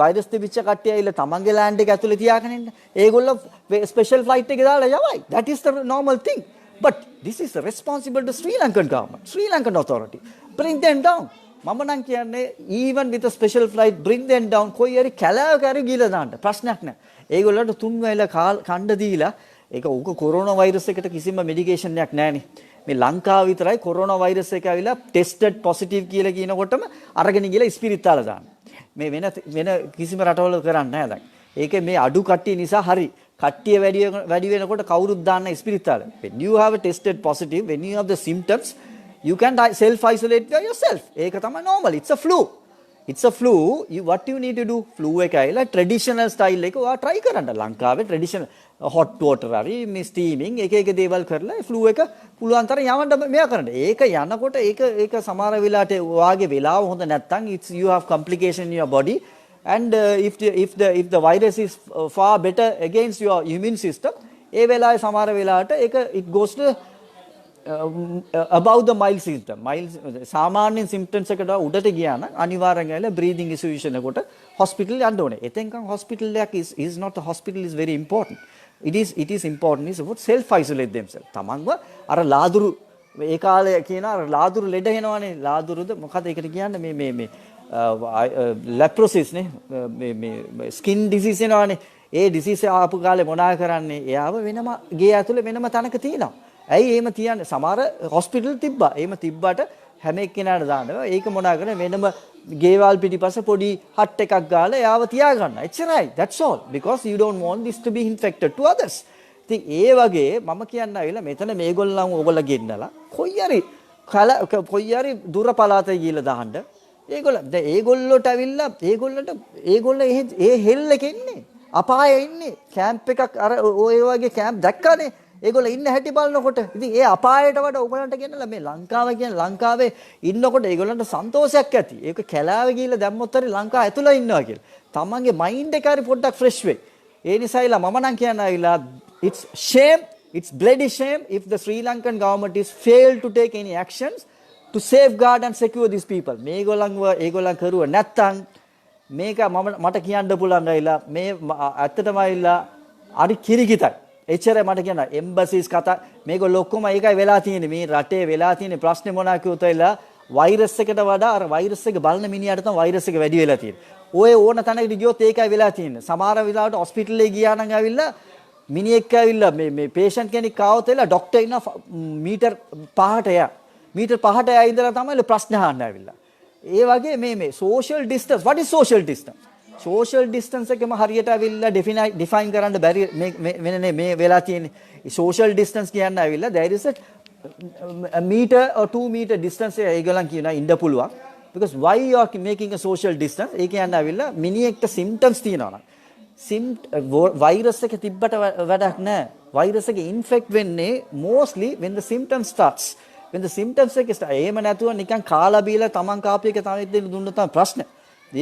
වෛරස් තිබිච්ච කට්ටිය ඇවිල්ලා තමන්ගේ ලෑන්ඩ් එක ඇතුලේ තියාගෙන ඉන්න. ඒගොල්ලෝ ස්පෙෂල් ෆ්ලයිට් එක දාලා යවයි. That is the normal thing. But this is the responsibility of Sri Lankan government, Sri Lankan authority. Bring them down. මම නම් කියන්නේ even with a special flight bring them down. කොයි හරි කැලෑවක හරි ගිහලා දාන්න. ප්‍රශ්නයක් නෑ. ඒගොල්ලන්ට 3 වෙලා කණ්ඩ දීලා ඒක උක කොරෝනා වෛරස් එකට කිසිම මෙඩිකේෂන් එකක් නැහනේ. මේ ලංකාව විතරයි කොරෝනා වෛරස් එක ඇවිල්ලා ටෙස්ටඩ් පොසිටිව් කියලා කියනකොටම අරගෙන ගිහලා ඉස්පිරිතාල දාන්න. මේ වෙන කිසිම රටවල කරන්නේ නැහැ දැන්. ඒකේ මේ අඩු කට්ටිය නිසා හරි කට්ටිය වැඩි වෙනකොට කවුරුත් දාන්න ඉස්පිරිතාල. When you have a tested positive, when you have the symptoms, you can self isolate yourself. ඒක තමයි normal. It's a flu. it's a flu. What you need to do? Flu එක ඇවිල්ලා traditional style එක ඔයා try කරන්න. ලංකාවේ traditional hot water හරි මේ steaming එක දේවල් කරලා flu එක පුළුවන් තරම් යවන්න මෙයා කරන්න. ඒක යනකොට ඒක සමහර වෙලාවට ඔයාගේ වෙලාව හොඳ නැත්නම් it's you have complication in your body and if the virus is far better against your immune system ඒ වෙලාවේ සමහර වෙලාවට ඒක it goes to about the mild symptom සාමාන්‍ය symptoms එකට උඩට ගියා නම් අනිවාර්යෙන් ඇවිල්ලා breathing issue එකට hospital යන්න ඕනේ. එතෙන්කන් hospital එක is not the hospital is very important. It is important is about self isolate themselves. තමන්ව අර ලාදුරු ඒ කාලේ කියන අර ලාදුරු ලෙඩ එනවනේ ලාදුරුද මොකද ඒකට කියන්නේ මේ leprosis නේ මේ skin disease එනවනේ. ඒ disease ආපු කාලේ මොනා කරන්නේ? එයාව වෙනම ගේ ඇතුලේ වෙනම තැනක තියනවා. ඇයි එහෙම තියන්නේ? සමහර hospital තිබ්බා. එහෙම තිබ්බට හැම එක්කෙනාට දානවා. ඒක මොනා කරන්නේ? වෙනම ගේවල් පිටිපස්ස පොඩි හට් එකක් ගාලා එයාව තියාගන්න. එච්චරයි. That's all. Because you don't want this to be infected to others. ඉතින් ඒ වගේ මම කියන්න ආවිලා මෙතන මේගොල්ලන් ඕගොල්ලෝ ගෙන්නලා කොයි හරි දුර පළාතේ ගිහලා දාන්න. ඒගොල්ලොට ඇවිල්ලා ඒගොල්ලෝ ඒ හෙල් එකේ ඉන්නේ. අපායේ ඉන්නේ. කැම්ප් එකක් අර ඔය වගේ කැම්ප් දැක්කනේ. ඒගොල්ලෝ ඉන්න හැටි බලනකොට ඉතින් ඒ අපායට වඩා ඔයගලන්ට ගෙනලා මේ ලංකාව කියන්නේ ලංකාවේ ඉන්නකොට ඒගොල්ලන්ට සන්තෝෂයක් ඇති. ඒක කැලාවේ ගිහිල්ලා දැම්මොත් හරි ලංකාව ඇතුළේ ඉන්නවා කියලා. තමන්ගේ මයින්ඩ් එක හරි පොඩ්ඩක් ෆ්‍රෙෂ් වෙයි. ඒ නිසායිලා මම නම් කියනවා it's shame, it's bloody shame if the Sri Lankan government is failed to take any actions to safeguard and secure these people. ඒගොල්ලන් කරුවා නැත්තම් මේක මට කියන්න පුළුවන් ගයිලා මේ ඇත්තටම ඇවිල්ලා අරි කිරිකිතයි. එච්චරයි මට කියන්න එම්බසිස් කතා මේගොල්ලෝ ඔක්කොම ඒකයි වෙලා තියෙන්නේ මේ රටේ වෙලා තියෙන ප්‍රශ්නේ මොනවා කිව්වොතයිලා වෛරස් එකට වඩා අර වෛරස් එක බලන මිනිහට තමයි වෛරස් එක වැඩි වෙලා තියෙන්නේ. ඔය ඕන තැනකට ගියොත් ඒකයි වෙලා තියෙන්නේ. සමහර වෙලාවට හොස්පිටල් එකේ ගියා නම් ඇවිල්ලා මිනිහෙක් ඇවිල්ලා මේ patient කෙනෙක් ආවොත් එලා ડોක්ටර් ඉන්න මීටර් 5ට යා. මීටර් 5ට යා ඉඳලා තමයි ප්‍රශ්න අහන්න ඇවිල්ලා. ඒ වගේ මේ social distance. What is social distance? social distance එකම හරියට අවිල්ලා define කරන්න බැරි මේ වෙලා තියෙන්නේ. social distance කියන්න අවිල්ලා there is a meter or 2 meter distance ඒගොල්ලන් කියනවා ඉන්න පුළුවන්. because why you are making a social distance? ඒ කියන්න අවිල්ලා මිනිහෙක්ට symptoms තියෙනවා නම් virus එක තිබ්බට වැඩක් නැහැ. virus එක infect වෙන්නේ mostly when the symptoms starts. when the symptoms එක එහෙම නැතුව නිකන් කාලා බීලා තමන් කාපු එක තමයි දෙන්න දුන්නොත් තමයි ප්‍රශ්නේ.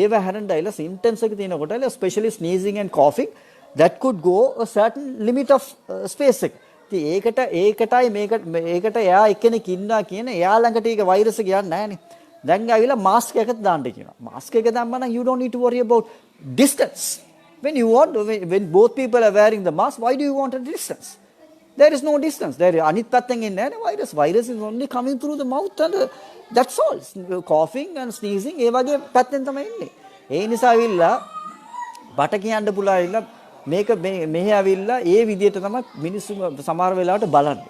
ඒව හැරෙන්නයිලා symptoms එක තියෙනකොට especially sneezing and coughing that could go a certain limit of space එක. ඉතින් ඒකට එයා එක්කෙනෙක් ඉන්නවා කියන එයා ළඟට ඒක වෛරස් එක යන්නේ නැහනේ. දැන් ආවිලා මාස්ක් එකක් දාන්න කියනවා. මාස්ක් එක දැම්මම නම් you don't need to worry about distance. when both people are wearing the mask, why do you want a distance? There is no distance. අනිත් පැත්තෙන් එන්නේ නැහැ virus is only coming through the mouth and that's all. coughing and sneezing ඒ වගේ පැත්තෙන් තමයි එන්නේ. ඒ නිසා අවිල්ලා බට කියන්න පුළුවන් මේක මෙහෙ අවිල්ලා ඒ විදිහට තමයි මිනිස්සු සමහර වෙලාවට බලන්නේ.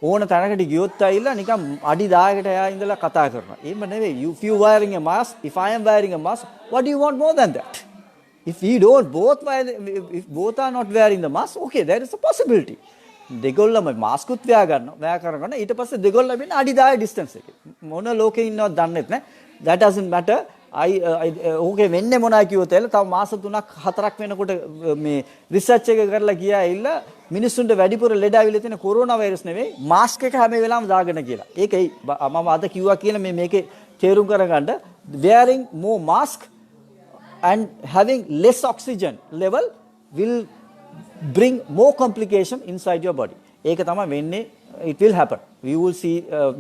ඕන තැනකට ගියොත් ඇවිල්ලා නිකන් අඩි 10කට එහා ඉඳලා කතා කරනවා. එහෙම නෙවෙයි. if you wearing a mask, if I am wearing a mask, what do you want more than that? if both are not wearing the mask, okay, there is a possibility. දෙගොල්ලම මාස්ක් උත් ව්‍යා කරගන්න ඊට පස්සේ දෙගොල්ලම ඉන්න අඩි 10 distance එකේ මොන ලෝකේ ඉන්නවද දන්නෙත් නැහැ. that doesn't matter. ඕකේ වෙන්නේ මොනවා කිව්වොත් එල තව මාස 3ක් 4ක් වෙනකොට මේ රිසර්ච් එක කරලා ගියා ඇවිල්ලා මිනිස්සුන්ට වැඩිපුර ලෙඩ ආවිලා තියෙන කොරෝනා වෛරස් නෙවෙයි මාස්ක් එක හැම වෙලාවෙම දාගෙන කියලා. ඒකයි මම අද කිව්වා කියලා මේකේ තේරුම් කරගන්න wearing more mask and having less oxygen level will bring more complication inside your body. ඒක තමයි වෙන්නේ. It will happen. We will see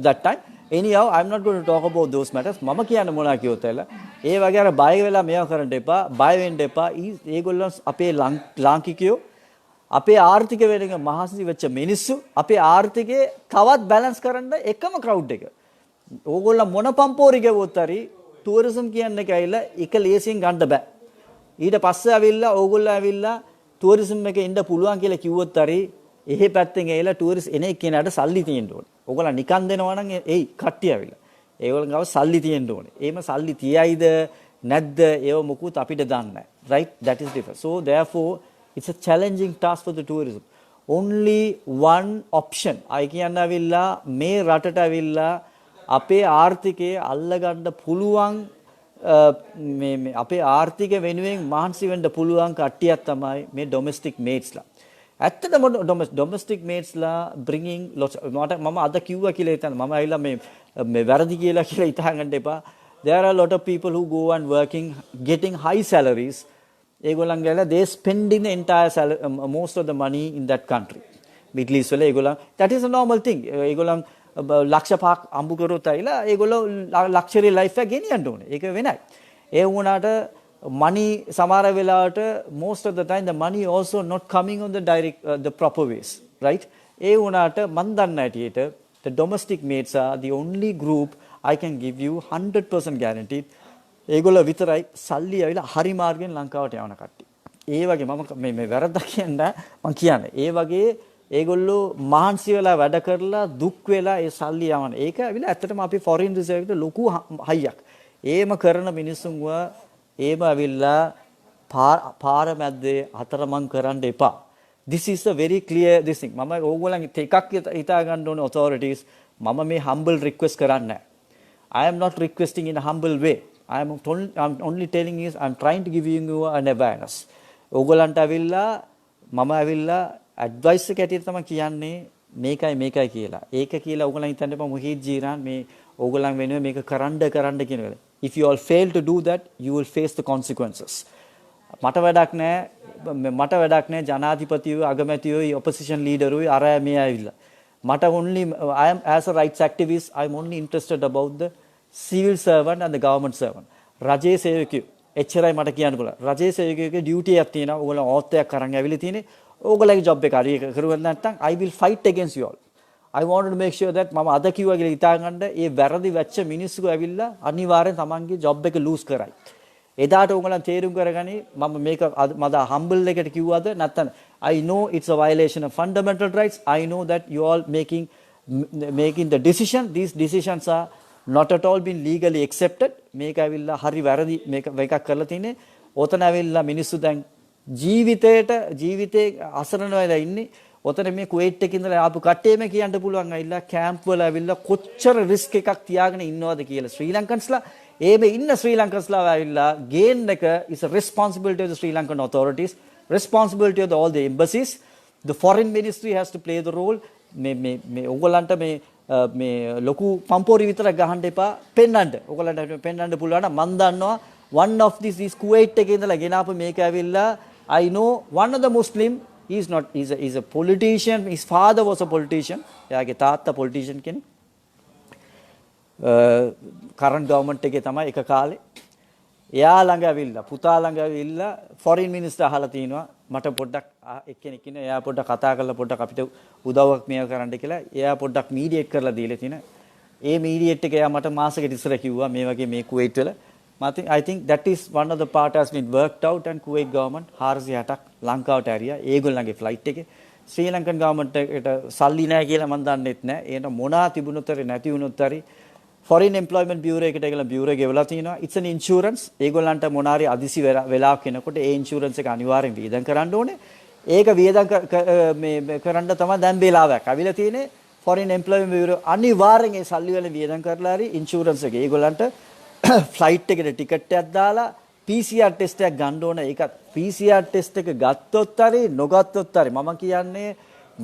that time. Anyhow, I'm not going to talk about those matters. මම කියන්නේ මොනවා කියොත් එලා ඒ වගේ අර බය වෙලා මේව කරන්න එපා. බය වෙන්න එපා. ඒගොල්ලෝ අපේ ලාංකිකයෝ අපේ ආර්ථික වෙනක මහසි වෙච්ච මිනිස්සු අපේ ආර්ථිකේ තවත් බැලන්ස් කරන්න එකම ක්‍රවුඩ් එක. ඕගොල්ලෝ මොන පම්පෝරි ගෙවුවොත් හරි ටුවරිසම් කියන්නේ කයිලා එක ලේසියෙන් ගන්න බෑ. ඊට පස්සේ ආවිල්ලා ඕගොල්ලෝ ආවිල්ලා ටුවරිසම් එකේ ඉන්න පුළුවන් කියලා කිව්වොත් හරි එහෙ පැත්තෙන් ඇවිල්ලා ටුවරිස් එන එක්කෙනාට සල්ලි තියෙන්න ඕනේ. ඕගොල්ලෝ නිකන් දෙනවා නම් එයි කට්ටිය ආවිල්ලා. ඒගොල්ලන් ගාව සල්ලි තියෙන්න ඕනේ. එහෙම සල්ලි තියයිද නැද්ද ඒව මොකුත් අපිට දන්නේ නැහැ. Right? That is different. So therefore it's a challenging task for the tourism. Only one option. I කියන්න ආවිල්ලා මේ රටට ආවිල්ලා අපේ ආර්ථිකය අල්ලගන්න පුළුවන් මේ අපේ ආර්ථික වෙනුවෙන් මහන්සි වෙන්න පුළුවන් කට්ටියක් තමයි මේ ඩොමෙස්ටික් මේට්ස්ලා. ඇත්තටම ඩොමෙස්ටික් මේට්ස්ලා bringing lots මම අද කිව්වා කියලා හිතන්න මම ඇවිල්ලා මේ වැරදි කියලා හිතා ගන්න එපා. There are a lot of people who go and working getting high salaries. ඒගොල්ලන් ගාලා they spending the entire most of the money in that country. Middle East වල ඒගොල්ලන් that is a normal thing. ඒගොල්ලන් ලක්ෂ 5ක් අම්බු කරොත් ඇවිල්ලා ඒගොල්ලෝ ලක්ෂරි ලයිෆ් එක ගෙනියන්න ඕනේ. ඒක වෙනයි. ඒ වුණාට money සමහර වෙලාවට most of the time the money also not coming on the direct the proper ways, right? ඒ වුණාට මන් දන්න හැටියට the domestic maids are the only group I can give you 100% guaranteed. ඒගොල්ලෝ විතරයි සල්ලි ඇවිල්ලා හරි මාර්ගෙන් ලංකාවට යවන කට්ටිය. ඒ වගේ මම මේ වැරද්දක් කියන්නේ මම කියන්නේ. ඒ වගේ ඒගොල්ලෝ මහන්සි වෙලා වැඩ කරලා දුක් වෙලා ඒ සල්ලි යවන. ඒක ඇවිල්ලා ඇත්තටම අපි foreign reserve එකට ලොකු හයියක්. ඒම කරන මිනිස්සුන්ව ඒම ඇවිල්ලා පාර මැද්දේ හතරමං කරන්න එපා. This is a very clear this thing. මම ඕගොල්ලන්ගේ එකක් හිතා ගන්න ඕනේ authorities. මම මේ humble request කරන්නේ නැහැ. I am not requesting in a humble way. I'm only telling you I'm trying to give you an awareness. ඕගොල්ලන්ට ඇවිල්ලා මම ඇවිල්ලා advice එක ඇටියට තමයි කියන්නේ මේකයි කියලා. ඒක කියලා ඕගොල්ලන් හිතන්න එපා මොහිත් ජීරාන් මේ ඕගොල්ලන් වෙනුවෙන් මේක කරන්න කියන එක. If you all fail to do that, you will face the consequences. මට වැඩක් නැහැ ජනාධිපතියෝ අගමැතියෝ opposition leaderෝ අර මේ ඇවිල්ලා. මට only I am as a rights activist I am only interested about the civil servant and the government servant. රජයේ සේවකයෝ එච්චරයි මට කියන්න පුළුවන්. රජයේ සේවකයෝගේ duty එකක් තියෙනවා. ඕගොල්ලෝ ඕත්තයක් අරන් ඇවිල්ලා තියෙන්නේ. ඕගොල්ලෝගේ job එක හරි කරුවත් නැත්නම් I will fight against you all. I wanted to make sure that මම අද කිව්වා කියලා හිතා ගන්න ඒ වැරදි වෙච්ච මිනිස්සු ඇවිල්ලා අනිවාර්යෙන් තමන්ගේ job එක lose කරයි. එදාට ඕගොල්ලන් තේරුම් කරගනි මම මේක මද humble එකට කිව්වද නැත්නම් I know it's a violation of fundamental rights. I know that you all making the decision. These decisions are not at all been legally accepted. මේක ඇවිල්ලා හරි වැරදි මේක කරලා තින්නේ. ඔතන ඇවිල්ලා මිනිස්සු දැන් ජීවිතේ අසරණ වෙලා ඉන්නේ. ඔතන මේ කුවේට් එකේ ඉඳලා ආපු කට්ටියම කියන්න පුළුවන් ඇවිල්ලා කැම්ප් වල ඇවිල්ලා කොච්චර රිස්ක් එකක් තියාගෙන ඉන්නවද කියලා. ශ්‍රී ලංකන්ස්ලා ඉන්න ශ්‍රී ලංකන්ස්ලා ඇවිල්ලා ගේන් එක is a responsibility of the Sri Lankan authorities, responsibility of all the embassies. The foreign ministry has to play the role. මේ ඕගොල්ලන්ට මේ ලොකු පම්පෝරි විතරක් ගහන්න එපා පෙන්නන්න. ඕගොල්ලන්ට පෙන්නන්න පුළුවන් නම් මම දන්නවා one of these කුවේට් එකේ ඉඳලා ගෙනාපු මේක ඇවිල්ලා I know one of the Muslim he's a politician. His father was a politician. එයාගේ තාත්තා politician කෙනෙක්. current government එකේ තමයි එක කාලේ. එයා ළඟ ඇවිල්ලා පුතා ළඟ ඇවිල්ලා foreign minister අහලා තිනවා මට පොඩ්ඩක් එක්කෙනෙක් ඉන්නවා. එයා පොඩ්ඩක් කතා කරලා පොඩ්ඩක් අපිට උදව්වක් මේව කරන්න කියලා. එයා පොඩ්ඩක් mediate කරලා දීලා තිනවා. ඒ mediate එක එයා මට මාසෙකට ඉස්සර කිව්වා මේ වගේ මේ කුවේට් වල I think that is one of the part has been worked out and Kuwait government 460ක් ලංකාවට ඇරියා ඒගොල්ලන්ගේ flight එකේ ශ්‍රී ලංකන් government එකට සල්ලි නැහැ කියලා මම දන්නෙත් නැහැ ඒන මොනවා තිබුණොත් හරි නැති වුණොත් හරි foreign employment bureau එකට ඒගොල්ලන් bureau ගෙවලා තිනවා it's an insurance ඒගොල්ලන්ට මොනාරි අදිසි වෙලාවක් එනකොට ඒ insurance එක අනිවාර්යෙන් වියදම් කරන්න ඕනේ ඒක වියදම් මේ කරන්න තමයි දැන් වේලාවක් අවිලා තියෙන්නේ foreign employment bureau අනිවාර්යෙන් ඒ සල්ලි වල වියදම් කරලා හරි insurance එක ඒගොල්ලන්ට flight එකට ටිකට් එකක් දාලා PCR test එකක් ගන්න ඕන. ඒකත් PCR test එක ගත්තොත් හරි නොගත්තොත් හරි මම කියන්නේ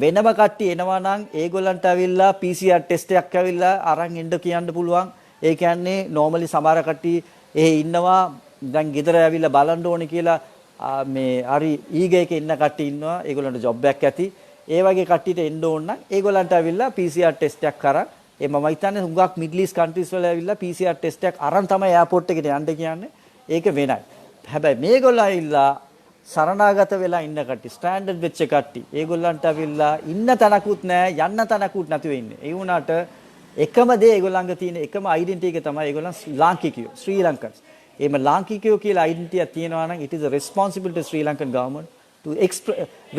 වෙනම කට්ටිය එනවා නම් ඒගොල්ලන්ට අවිල්ලා PCR test එකක් අවිල්ලා අරන් එන්න කියන්න පුළුවන්. ඒ කියන්නේ normally සමහර කට්ටිය ඉන්නවා දැන් ගෙදර ඇවිල්ලා බලන්න ඕනේ කියලා මේ හරි ඊගේ එකේ ඉන්න කට්ටිය ඉන්නවා. ඒගොල්ලන්ට job එකක් ඇති. ඒ වගේ කට්ටියට එන්න ඕන නම් ඒගොල්ලන්ට අවිල්ලා PCR test එකක් කරන් මම හිතන්නේ හුඟක් මිඩල් ඊස්ට් කන්ට්‍රීස් වල ඇවිල්ලා PCR ටෙස්ට් එකක් අරන් තමයි එයාපෝට් එකට යන්න කියන්නේ. ඒක වෙනයි. හැබැයි මේගොල්ලෝ ඇවිල්ලා සරණාගත වෙලා ඉන්න කට්ටිය, ස්ටෑන්ඩඩ් වෙච්ච කට්ටිය. ඒගොල්ලන්ට ඇවිල්ලා ඉන්න තැනකුත් නැහැ, යන්න තැනකුත් නැතුව ඉන්නේ. ඒ වුණාට එකම දේ ඒගොල්ලන්ගේ තියෙන එකම ඩෙන්ටිටි එක තමයි ඒගොල්ලන් ලාංකිකයෝ, ශ්‍රී ලංකන්ස්. එහෙම ලාංකිකයෝ කියලා ඩෙන්ටිටි එකක් තියෙනවා නම් it is a responsibility of Sri Lankan government to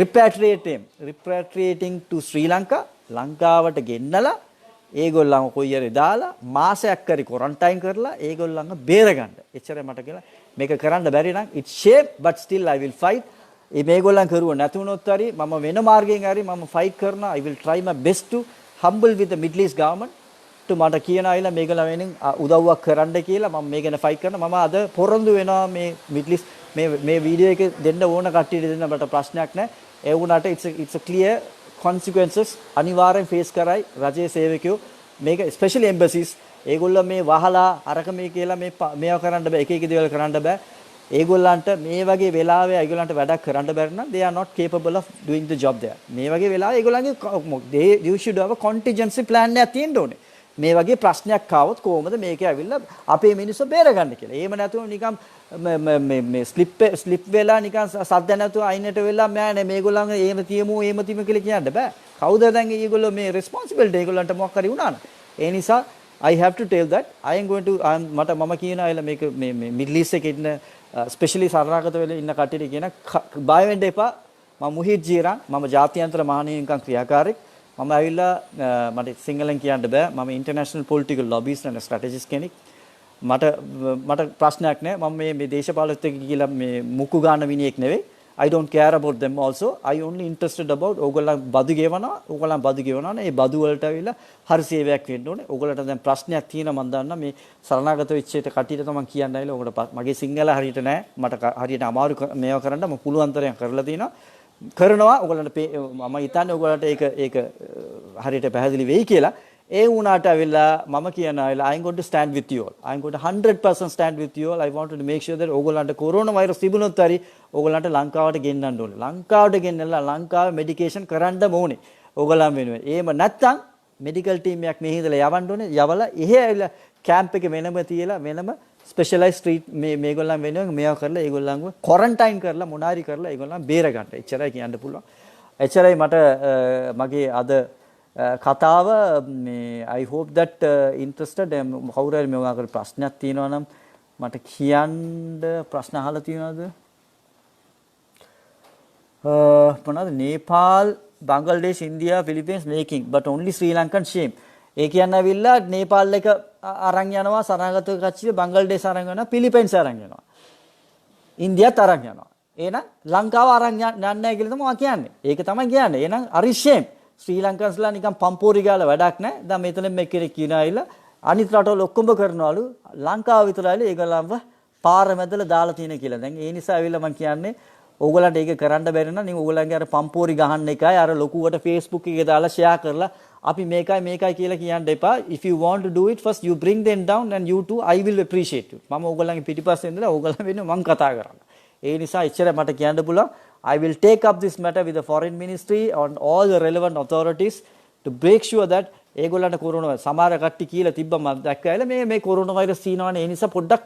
repatriating to Sri Lanka ලංකාවට ගෙන්නලා ඒගොල්ලන්ව කොයි හරි දාලා මාසයක් හරි ක්වොරන්ටයින් කරලා ඒගොල්ලන්ව බේරගන්න. එච්චරයි මට කියලා මේක කරන්න බැරි නම් it's shame but still I will fight. මේගොල්ලන් කරුව නැති වුණොත් හරි මම වෙන මාර්ගයෙන් හරි මම fight කරනවා. I will try my best to humble with the Middle East government මට කියනවා අයලා මේගොල්ලෝ වෙනින් උදව්වක් කරන්න කියලා මම මේ ගැන ෆයිට් කරනවා. මම අද පොරොන්දු වෙනවා මේ මිඩ්ල් ඊස්ට් මේ වීඩියෝ එක දෙන්න ඕන කට්ටියට දෙන්න මට ප්‍රශ්නයක් නැහැ. ඒ වුණාට it's a clear consequences අනිවාර්යෙන් ෆේස් කරයි රජයේ සේවකයෝ මේක especially embassies ඒගොල්ලෝ මේ වහලා අරක මේ කියලා මේවා කරන්න බෑ එක එක දේවල් කරන්න බෑ. ඒගොල්ලන්ට මේ වගේ වෙලාවේ ඒගොල්ලන්ට වැඩක් කරන්න බැරි නම් they are not capable of doing the job there. මේ වගේ වෙලාවේ ඒගොල්ලන්ගේ you should have a contingency plan එකක් තියෙන්න ඕනේ. මේ වගේ ප්‍රශ්නයක් ආවොත් කොහොමද මේක ඇවිල්ලා අපේ මිනිස්සු බේරගන්න කියලා. එහෙම නැතුව නිකම් මේ ස්ලිප් වෙලා නිකන් සද්ද නැතුව අයිනට වෙලා මෑනේ මේගොල්ලන් එහෙම තියමු කියලා කියන්න බෑ. කවුද දැන් ඒගොල්ලෝ මේ responsibility ඒගොල්ලන්ට මොකක් හරි වුණා නම්. ඒ නිසා I have to tell that I am going to මම කියනවා එල මේක මේ මිඩල් ඊස්ට් එකේ ඉන්න ස්පෙෂලි සරණාගත වෙලා ඉන්න කට්ටියට කියන බය වෙන්න එපා. මම මුහිත් ජීරන් මම ජාත්‍යන්තර මහානීයකම් ක්‍රියාකාරී මම ඇවිල්ලා මට සිංහලෙන් කියන්න බෑ මම ඉන්ටර්නැෂනල් පොලිටිකල් ලොබිස්ට් and ස්ට්‍රැටජිස්ට් කෙනෙක් මට ප්‍රශ්නයක් නෑ මම මේ දේශපාලකත් එක්ක කියලා මේ මුක්කු ගන්න මිනිහෙක් නෙවෙයි I don't care about them also I only interested about ඕගොල්ලන් බදු ගෙවනවා නේ ඒ බදු වලට ඇවිල්ලා හරි සේවයක් වෙන්න ඕනේ ඕගොල්ලන්ට දැන් ප්‍රශ්නයක් තියෙනවා මම දන්නා මේ සරණාගත වෙච්ච එක කටියට තමයි කියන්න ඇවිල්ලා ඕකට මගේ සිංහල හරියට නෑ මට හරියට අමාරු මේවා කරන්න මම පුළුවන් තරම් කරලා තිනවා කරනවා ඕගොල්ලන්ට මම හිතන්නේ ඕගොල්ලන්ට ඒක හරියට පැහැදිලි වෙයි කියලා ඒ වුණාට අවිලා මම කියනවා I'm going to stand with you all I'm going to 100% stand with you all I wanted to make sure that ඕගොල්ලන්ට කොරෝනා වෛරස් තිබුණොත් හරි ඕගොල්ලන්ට ලංකාවට ගෙන්නන්න ඕනේ ලංකාවට ගෙන්නලා ලංකාවේ මෙඩිකේෂන් කරන්න ඕනේ ඕගොල්ලන් වෙනුවෙන් එහෙම නැත්නම් මෙඩිකල් ටීම් එකක් මෙහි ඉඳලා යවන්න ඕනේ යවලා එහෙ ඇවිල්ලා කැම්ප් එක වෙනම තියලා වෙනම ස්පෙෂලායිස් ස්ට්‍රීට් මේගොල්ලන් වෙනුවෙන් මේවා කරලා ඒගොල්ලන්ව ක්වොරන්ටයින් කරලා මොනාරි කරලා ඒගොල්ලන් බේර ගන්න. එච්චරයි කියන්න පුළුවන්. එච්චරයි මට මගේ අද කතාව මේ I hope that interested කවුරු හරි මේ වගේ ප්‍රශ්නයක් තියෙනවා නම් මට කියන්න ප්‍රශ්න අහලා තියෙනවද? මොනවාද Nepal, Bangladesh, India, Philippines making but only Sri Lankan shame. ඒ කියන්නේ ඇවිල්ලා නේපාල් එක අරන් යනවා සරණාගත කච්චිය බංග්ලාදේශ අරන් යනවා පිලිපයින්ස් අරන් යනවා ඉන්දියාත් අරන් යනවා එහෙනම් ලංකාව අරන් යන්නේ නැහැ කියලා තමයි කියන්නේ ඒක තමයි කියන්නේ එහෙනම් අරිෂේම් ශ්‍රී ලංකන්ස්ලා නිකන් පම්පෝරි ගාලා වැඩක් නැහැ දැන් මෙතන මේ කෙනෙක් කියනවා ඇවිල්ලා අනිත් රටවල ඔක්කොම කරනවලු ලංකාව විතරයිලු ඒගොල්ලන්ව පාර මැදලා දාලා තියෙන කියලා දැන් ඒ නිසා ඇවිල්ලා මම කියන්නේ ඕගොල්ලන්ට ඒක කරන්න බැරි නම් ඕගොල්ලන්ගේ අර පම්පෝරි ගහන්න එකයි අර ලොකුවට Facebook එකේ දාලා ෂෙයා කරලා අපි මේකයි කියලා කියන්න එපා if you want to do it first you bring them down and you too I will appreciate you මම ඕගොල්ලන්ගේ පිටිපස්සේ ඉඳලා ඕගොල්ලන් වෙන්නේ මං කතා කරන්නේ ඒ නිසා ඉච්චර මට කියන්න පුළුවන් I will take up this matter with the foreign ministry and all the relevant authorities to make sure that ඒගොල්ලන්ට කොරෝනා සමහර කට්ටි කියලා තිබ්බ මම දැක්කයිල මේ කොරෝනා වෛරස් තියෙනවනේ ඒ නිසා පොඩ්ඩක්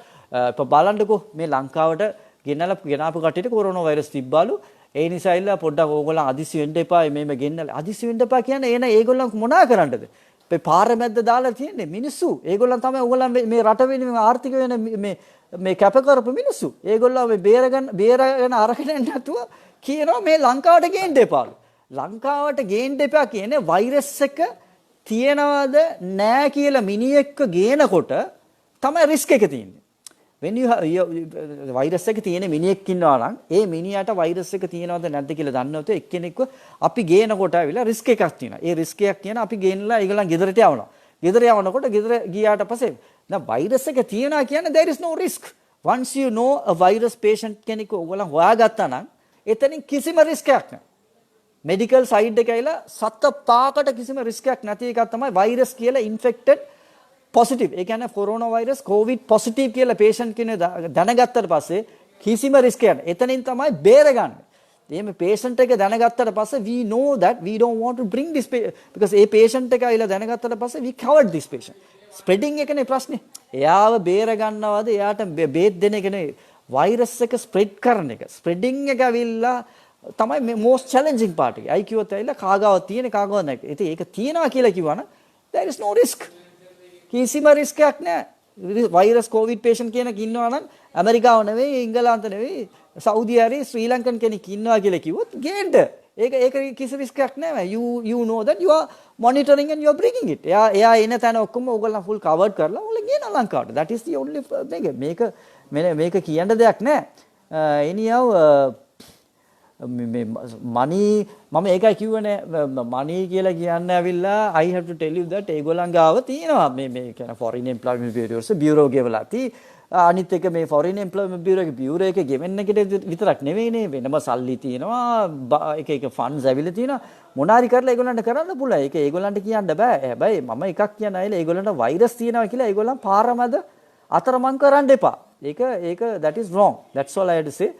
බලන්නකෝ මේ ලංකාවට ගෙනාපු කට්ටියට කොරෝනා වෛරස් තිබ්බලු ඒ නිසා ඉල්ල පොඩ්ඩක් ඕගොල්ලන් අදිසි වෙන්න එපා මේම ගෙන්නලා අදිසි වෙන්න එපා කියන්නේ එන ඒගොල්ලන් මොනා කරන්නද මේ පාර මැද්ද දාලා තියෙන්නේ මිනිස්සු ඒගොල්ලන් තමයි ඕගොල්ලන් මේ රට වෙනුවෙන් ආර්ථික වෙන මේ කැප කරපු මිනිස්සු ඒගොල්ලෝ මේ බේරගෙන අරගෙන නැතුව කියනවා මේ ලංකාවට ගේන්න එපාලු ලංකාවට ගේන්න එපා කියන්නේ වෛරස් එක තියනවද නෑ කියලා මිනිහෙක්ව ගේනකොට තමයි රිස්ක් එක තියෙන්නේ when you වෛරස් එක තියෙන මිනිහෙක් ඉන්නවා නම් ඒ මිනිහට වෛරස් එක තියෙනවද නැද්ද කියලා දන්නවද එක්කෙනෙක්ව අපි ගේනකොට ඇවිල්ලා රිස්ක් එකක් තියෙනවා. ඒ රිස්ක් එකක් කියන අපි ගේනලා ඒගොල්ලන් ගෙදරට යවනවා. ගෙදර යවනකොට ගෙදර ගියාට පස්සේ දැන් වෛරස් එක තියෙනවා කියන්නේ there is no risk. Once you know a virus patient කෙනෙක් ඕගොල්ලන් හොයාගත්තා නම් එතනින් කිසිම රිස්ක් එකක් නැහැ. මෙඩිකල් සයිඩ් එක ඇවිල්ලා සත පාකට කිසිම රිස්ක් එකක් නැති එකක් තමයි වෛරස් කියලා ඉන්ෆෙක්ටඩ් පොසිටිව් ඒ කියන්නේ කොරෝනා වෛරස් කොවිඩ් පොසිටිව් කියලා patient කෙනෙක් දැනගත්තට පස්සේ කිසිම රිස්ක් එකක් නැහැ. එතනින් තමයි බේරගන්නේ. එහෙම patient එක දැනගත්තට පස්සේ we know that we don't want to bring this because A patient එක ඇවිල්ලා දැනගත්තට පස්සේ we covered this patient. spreading එකනේ ප්‍රශ්නේ. එයාව බේර ගන්නවද එයාට බේත් දෙන එක නෙවෙයි. වෛරස් එක ස්ප්‍රෙඩ් කරන එක. ස්ප්‍රෙඩින් එක ඇවිල්ලා තමයි most challenging part එක. IQ එකත් ඇවිල්ලා කාගාව තියෙන කාගාව නැහැ. ඉතින් ඒක තියනවා කියලා කිව්වනම් there is no risk. කිසිම රිස්ක් එකක් නැහැ. වෛරස් කොවිඩ් patient කෙනෙක් ඉන්නවා නම් ඇමරිකාව නෙවෙයි ඉංගලන්ත නෙවෙයි සෞදි ආරේ ශ්‍රී ලංකන් කෙනෙක් ඉන්නවා කියලා කිව්වොත් ගේන්න. ඒක කිසි රිස්ක් එකක් නැහැ. you know that you are monitoring and you are bringing it. එයා එන තැන ඔක්කොම ඕගොල්ලන් full covered කරලා ඕගොල්ලන් ගේනවා ලංකාවට. That is the only thing. මේක කියන්න දෙයක් නැහැ. anyhow මේ money මම ඒකයි කිව්වනේ money කියලා කියන්න ඇවිල්ලා I have to tell you that ඒගොල්ලන් ගාව තියෙනවා මේ කියන foreign employment bureau ගෙවලා ති අනිත් එක මේ foreign employment bureau එක ගෙවෙන්න විතරක් නෙවෙයිනේ වෙනම සල්ලි තියෙනවා එක එක funds ඇවිල්ලා තියෙනවා මොනාරි කරලා ඒගොල්ලන්ට කරන්න පුළුවන් ඒක ඒගොල්ලන්ට කියන්න බෑ හැබැයි මම එකක් කියන අයලා ඒගොල්ලන්ට වෛරස් තියෙනවා කියලා ඒගොල්ලන් පාරමද අතරමං කරන්න එපා ඒක that is wrong that's all I had to say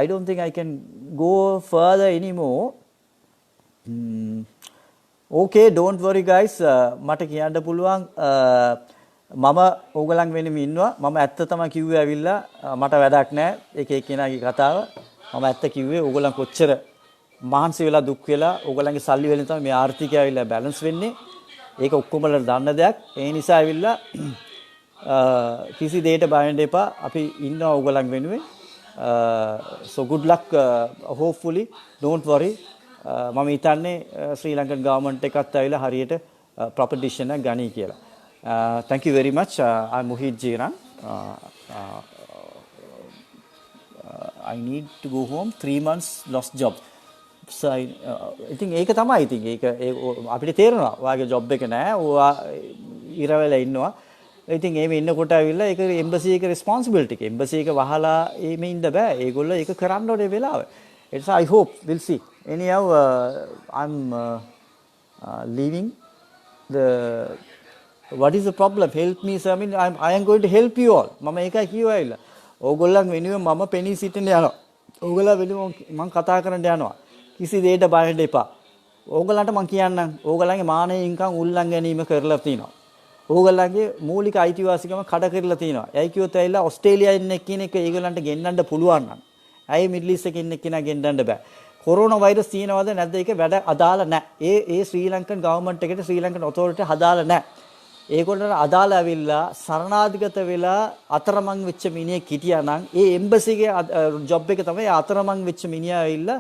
I don't think I can go further anymore okay don't worry guys මට කියන්න පුළුවන් මම ඕගලන් වෙනම ඉන්නවා මම ඇත්ත තමයි කිව්වේ ඇවිල්ලා මට වැඩක් නැහැ එක එක්කෙනාගේ කතාව මම ඇත්ත කිව්වේ ඕගලන් කොච්චර මහන්සි වෙලා දුක් වෙලා ඕගලන්ගේ සල්ලි වලින් තමයි මේ ආර්ථිකය ඇවිල්ලා බැලන්ස් වෙන්නේ ඒක ඔක්කොමලා දන්න දෙයක් ඒ නිසා ඇවිල්ලා කිසි දෙයකට බය වෙන්න එපා අපි ඉන්නවා ඕගලන් වෙනුවෙන් so good luck hopefully don't worry මම හිතන්නේ ශ්‍රී ලංකන් ගවර්න්මන්ට් එකත් ඇවිල්ලා හරියට proper decision එකක් ගනී කියලා thank you very much I'm Mohit Jiran I need to go home 3 months lost job so I think ඒක තමයි ඉතින් ඒක අපිට තේරෙනවා ඔයාගේ job එක නෑ ඔයා ඉර වෙලා ඉන්නවා ඉතින් එහෙම ඉන්නකොට ඇවිල්ලා ඒක එම්බසි එක responsibility එක එම්බසි එක වහලා එහෙම ඉන්න බෑ ඒගොල්ලෝ ඒක කරන්න ඕනේ වෙලාව it's I hope we'll see anyhow I'm leaving the what is the problem help me sir I am going to help you all මම ඒකයි කියවයිලා ඕගොල්ලන් වෙනුවෙන් මම පෙනී සිටින්න යනවා ඕගොල්ලෝ වෙනුවෙන් මම කතා කරන්න යනවා කිසි දෙයකට බය වෙන්න එපා ඕගොල්ලන්ට මම කියන්නම් ඕගොල්ලන්ගේ මානව ඉන්කම් උල්ලංඝනීම කරලා තිනවා ඕගොල්ලන්ගේ මූලික අයිතිවාසිකම කඩ කරලා තිනවා එයි කිව්වොත් ඇවිල්ලා ඕස්ට්‍රේලියාවේ ඉන්න එක්කෙනෙක් ඒගොල්ලන්ට ගෙන්නන්න පුළුවන් නම් ඇයි මිඩල් ඊස්ට් එකේ ඉන්න එක්කෙනා ගෙන්නන්න බෑ කොරෝනා වෛරස් තියෙනවද නැද්ද ඒක වැඩ අදාළ නැහැ ඒ ශ්‍රී ලංකන් ගවර්න්මන්ට් එකට ශ්‍රී ලංකන් ඔතොරිටි අදාළ නැහැ ඒගොල්ලන්ට අදාළ ඇවිල්ලා සරණාධිගත වෙලා අතරමං වෙච්ච මිනිහෙක් හිටියා නම් ඒ එම්බසි එකේ ජොබ් එක තමයි අතරමං වෙච්ච මිනිහා ඇවිල්ලා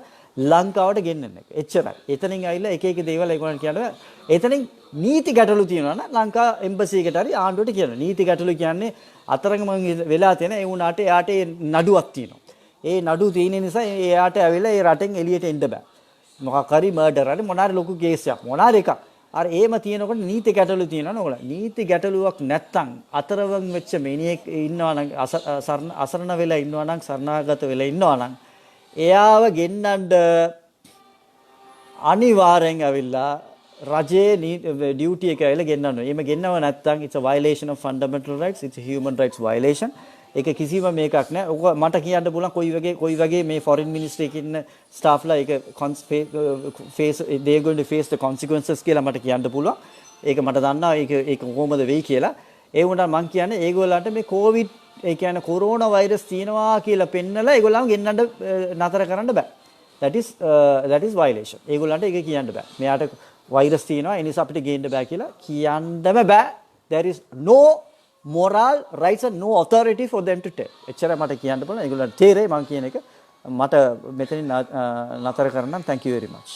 ලංකාවට ගෙන්නන්න එක. එච්චරයි. එතනින් ඇවිල්ලා එක එක දේවල් ඒගොල්ලන්ට කියනවා. එතනින් නීති ගැටලු තියෙනවා නම් ලංකා එම්බසි එකට හරි ආණ්ඩුවට කියනවා. නීති ගැටලු කියන්නේ අතරමං වෙලා තියෙන ඒ උනාට එයාට ඒ නඩුවක් තියෙනවා. ඒ නඩු තියෙන නිසා එයාට ඇවිල්ලා ඒ රටෙන් එළියට එන්න බෑ. මොකක් හරි මර්ඩර් හරි මොනාරි ලොකු කේස් එකක් මොනාරි එකක් අර එහෙම තියෙනකොට නීති ගැටලු තියෙනවා නෝලා නීති ගැටලුවක් නැත්තම් අතරවන් වෙච්ච මිනිහෙක් ඉන්නවා නම් අසරණ වෙලා ඉන්නවා නම් සරණාගත වෙලා ඉන්නවා නම් එයාව ගෙන්නන්න අනිවාර්යෙන් ඇවිල්ලා රජයේ ඩියුටි එක ඇවිල්ලා ගෙන්නන්න ඕනේ. එහෙම ගෙන්නව නැත්තම් it's a violation of fundamental rights it's a human rights violation. ඒක කිසිම මේකක් නෑ. ඔක මට කියන්න පුළුවන් කොයි වගේ මේ foreign ministry එකේ ඉන්න staffලා ඒක face they are going to face the consequences කියලා මට කියන්න පුළුවන්. ඒක මට දන්නවා ඒක කොහොමද වෙයි කියලා. ඒ වුණා මම කියන්නේ ඒගොල්ලන්ට මේ COVID ඒ කියන්නේ කොරෝනා වෛරස් තියෙනවා කියලා පෙන්නලා ඒගොල්ලන් ගෙන්නන්න නතර කරන්න බෑ. that is violation. ඒගොල්ලන්ට ඒක කියන්න බෑ. මෙයාට වෛරස් තියෙනවා ඒ නිසා අපිට ගේන්න බෑ කියලා කියන්නම බෑ. there is no moral rights and no authority for them to tell. එච්චර මට කියන්න පුළුවන්. ඒගොල්ලන්ට තේරෙයි මම කියන එක. මට මෙතනින් නතර කරන්නම්. thank you very much.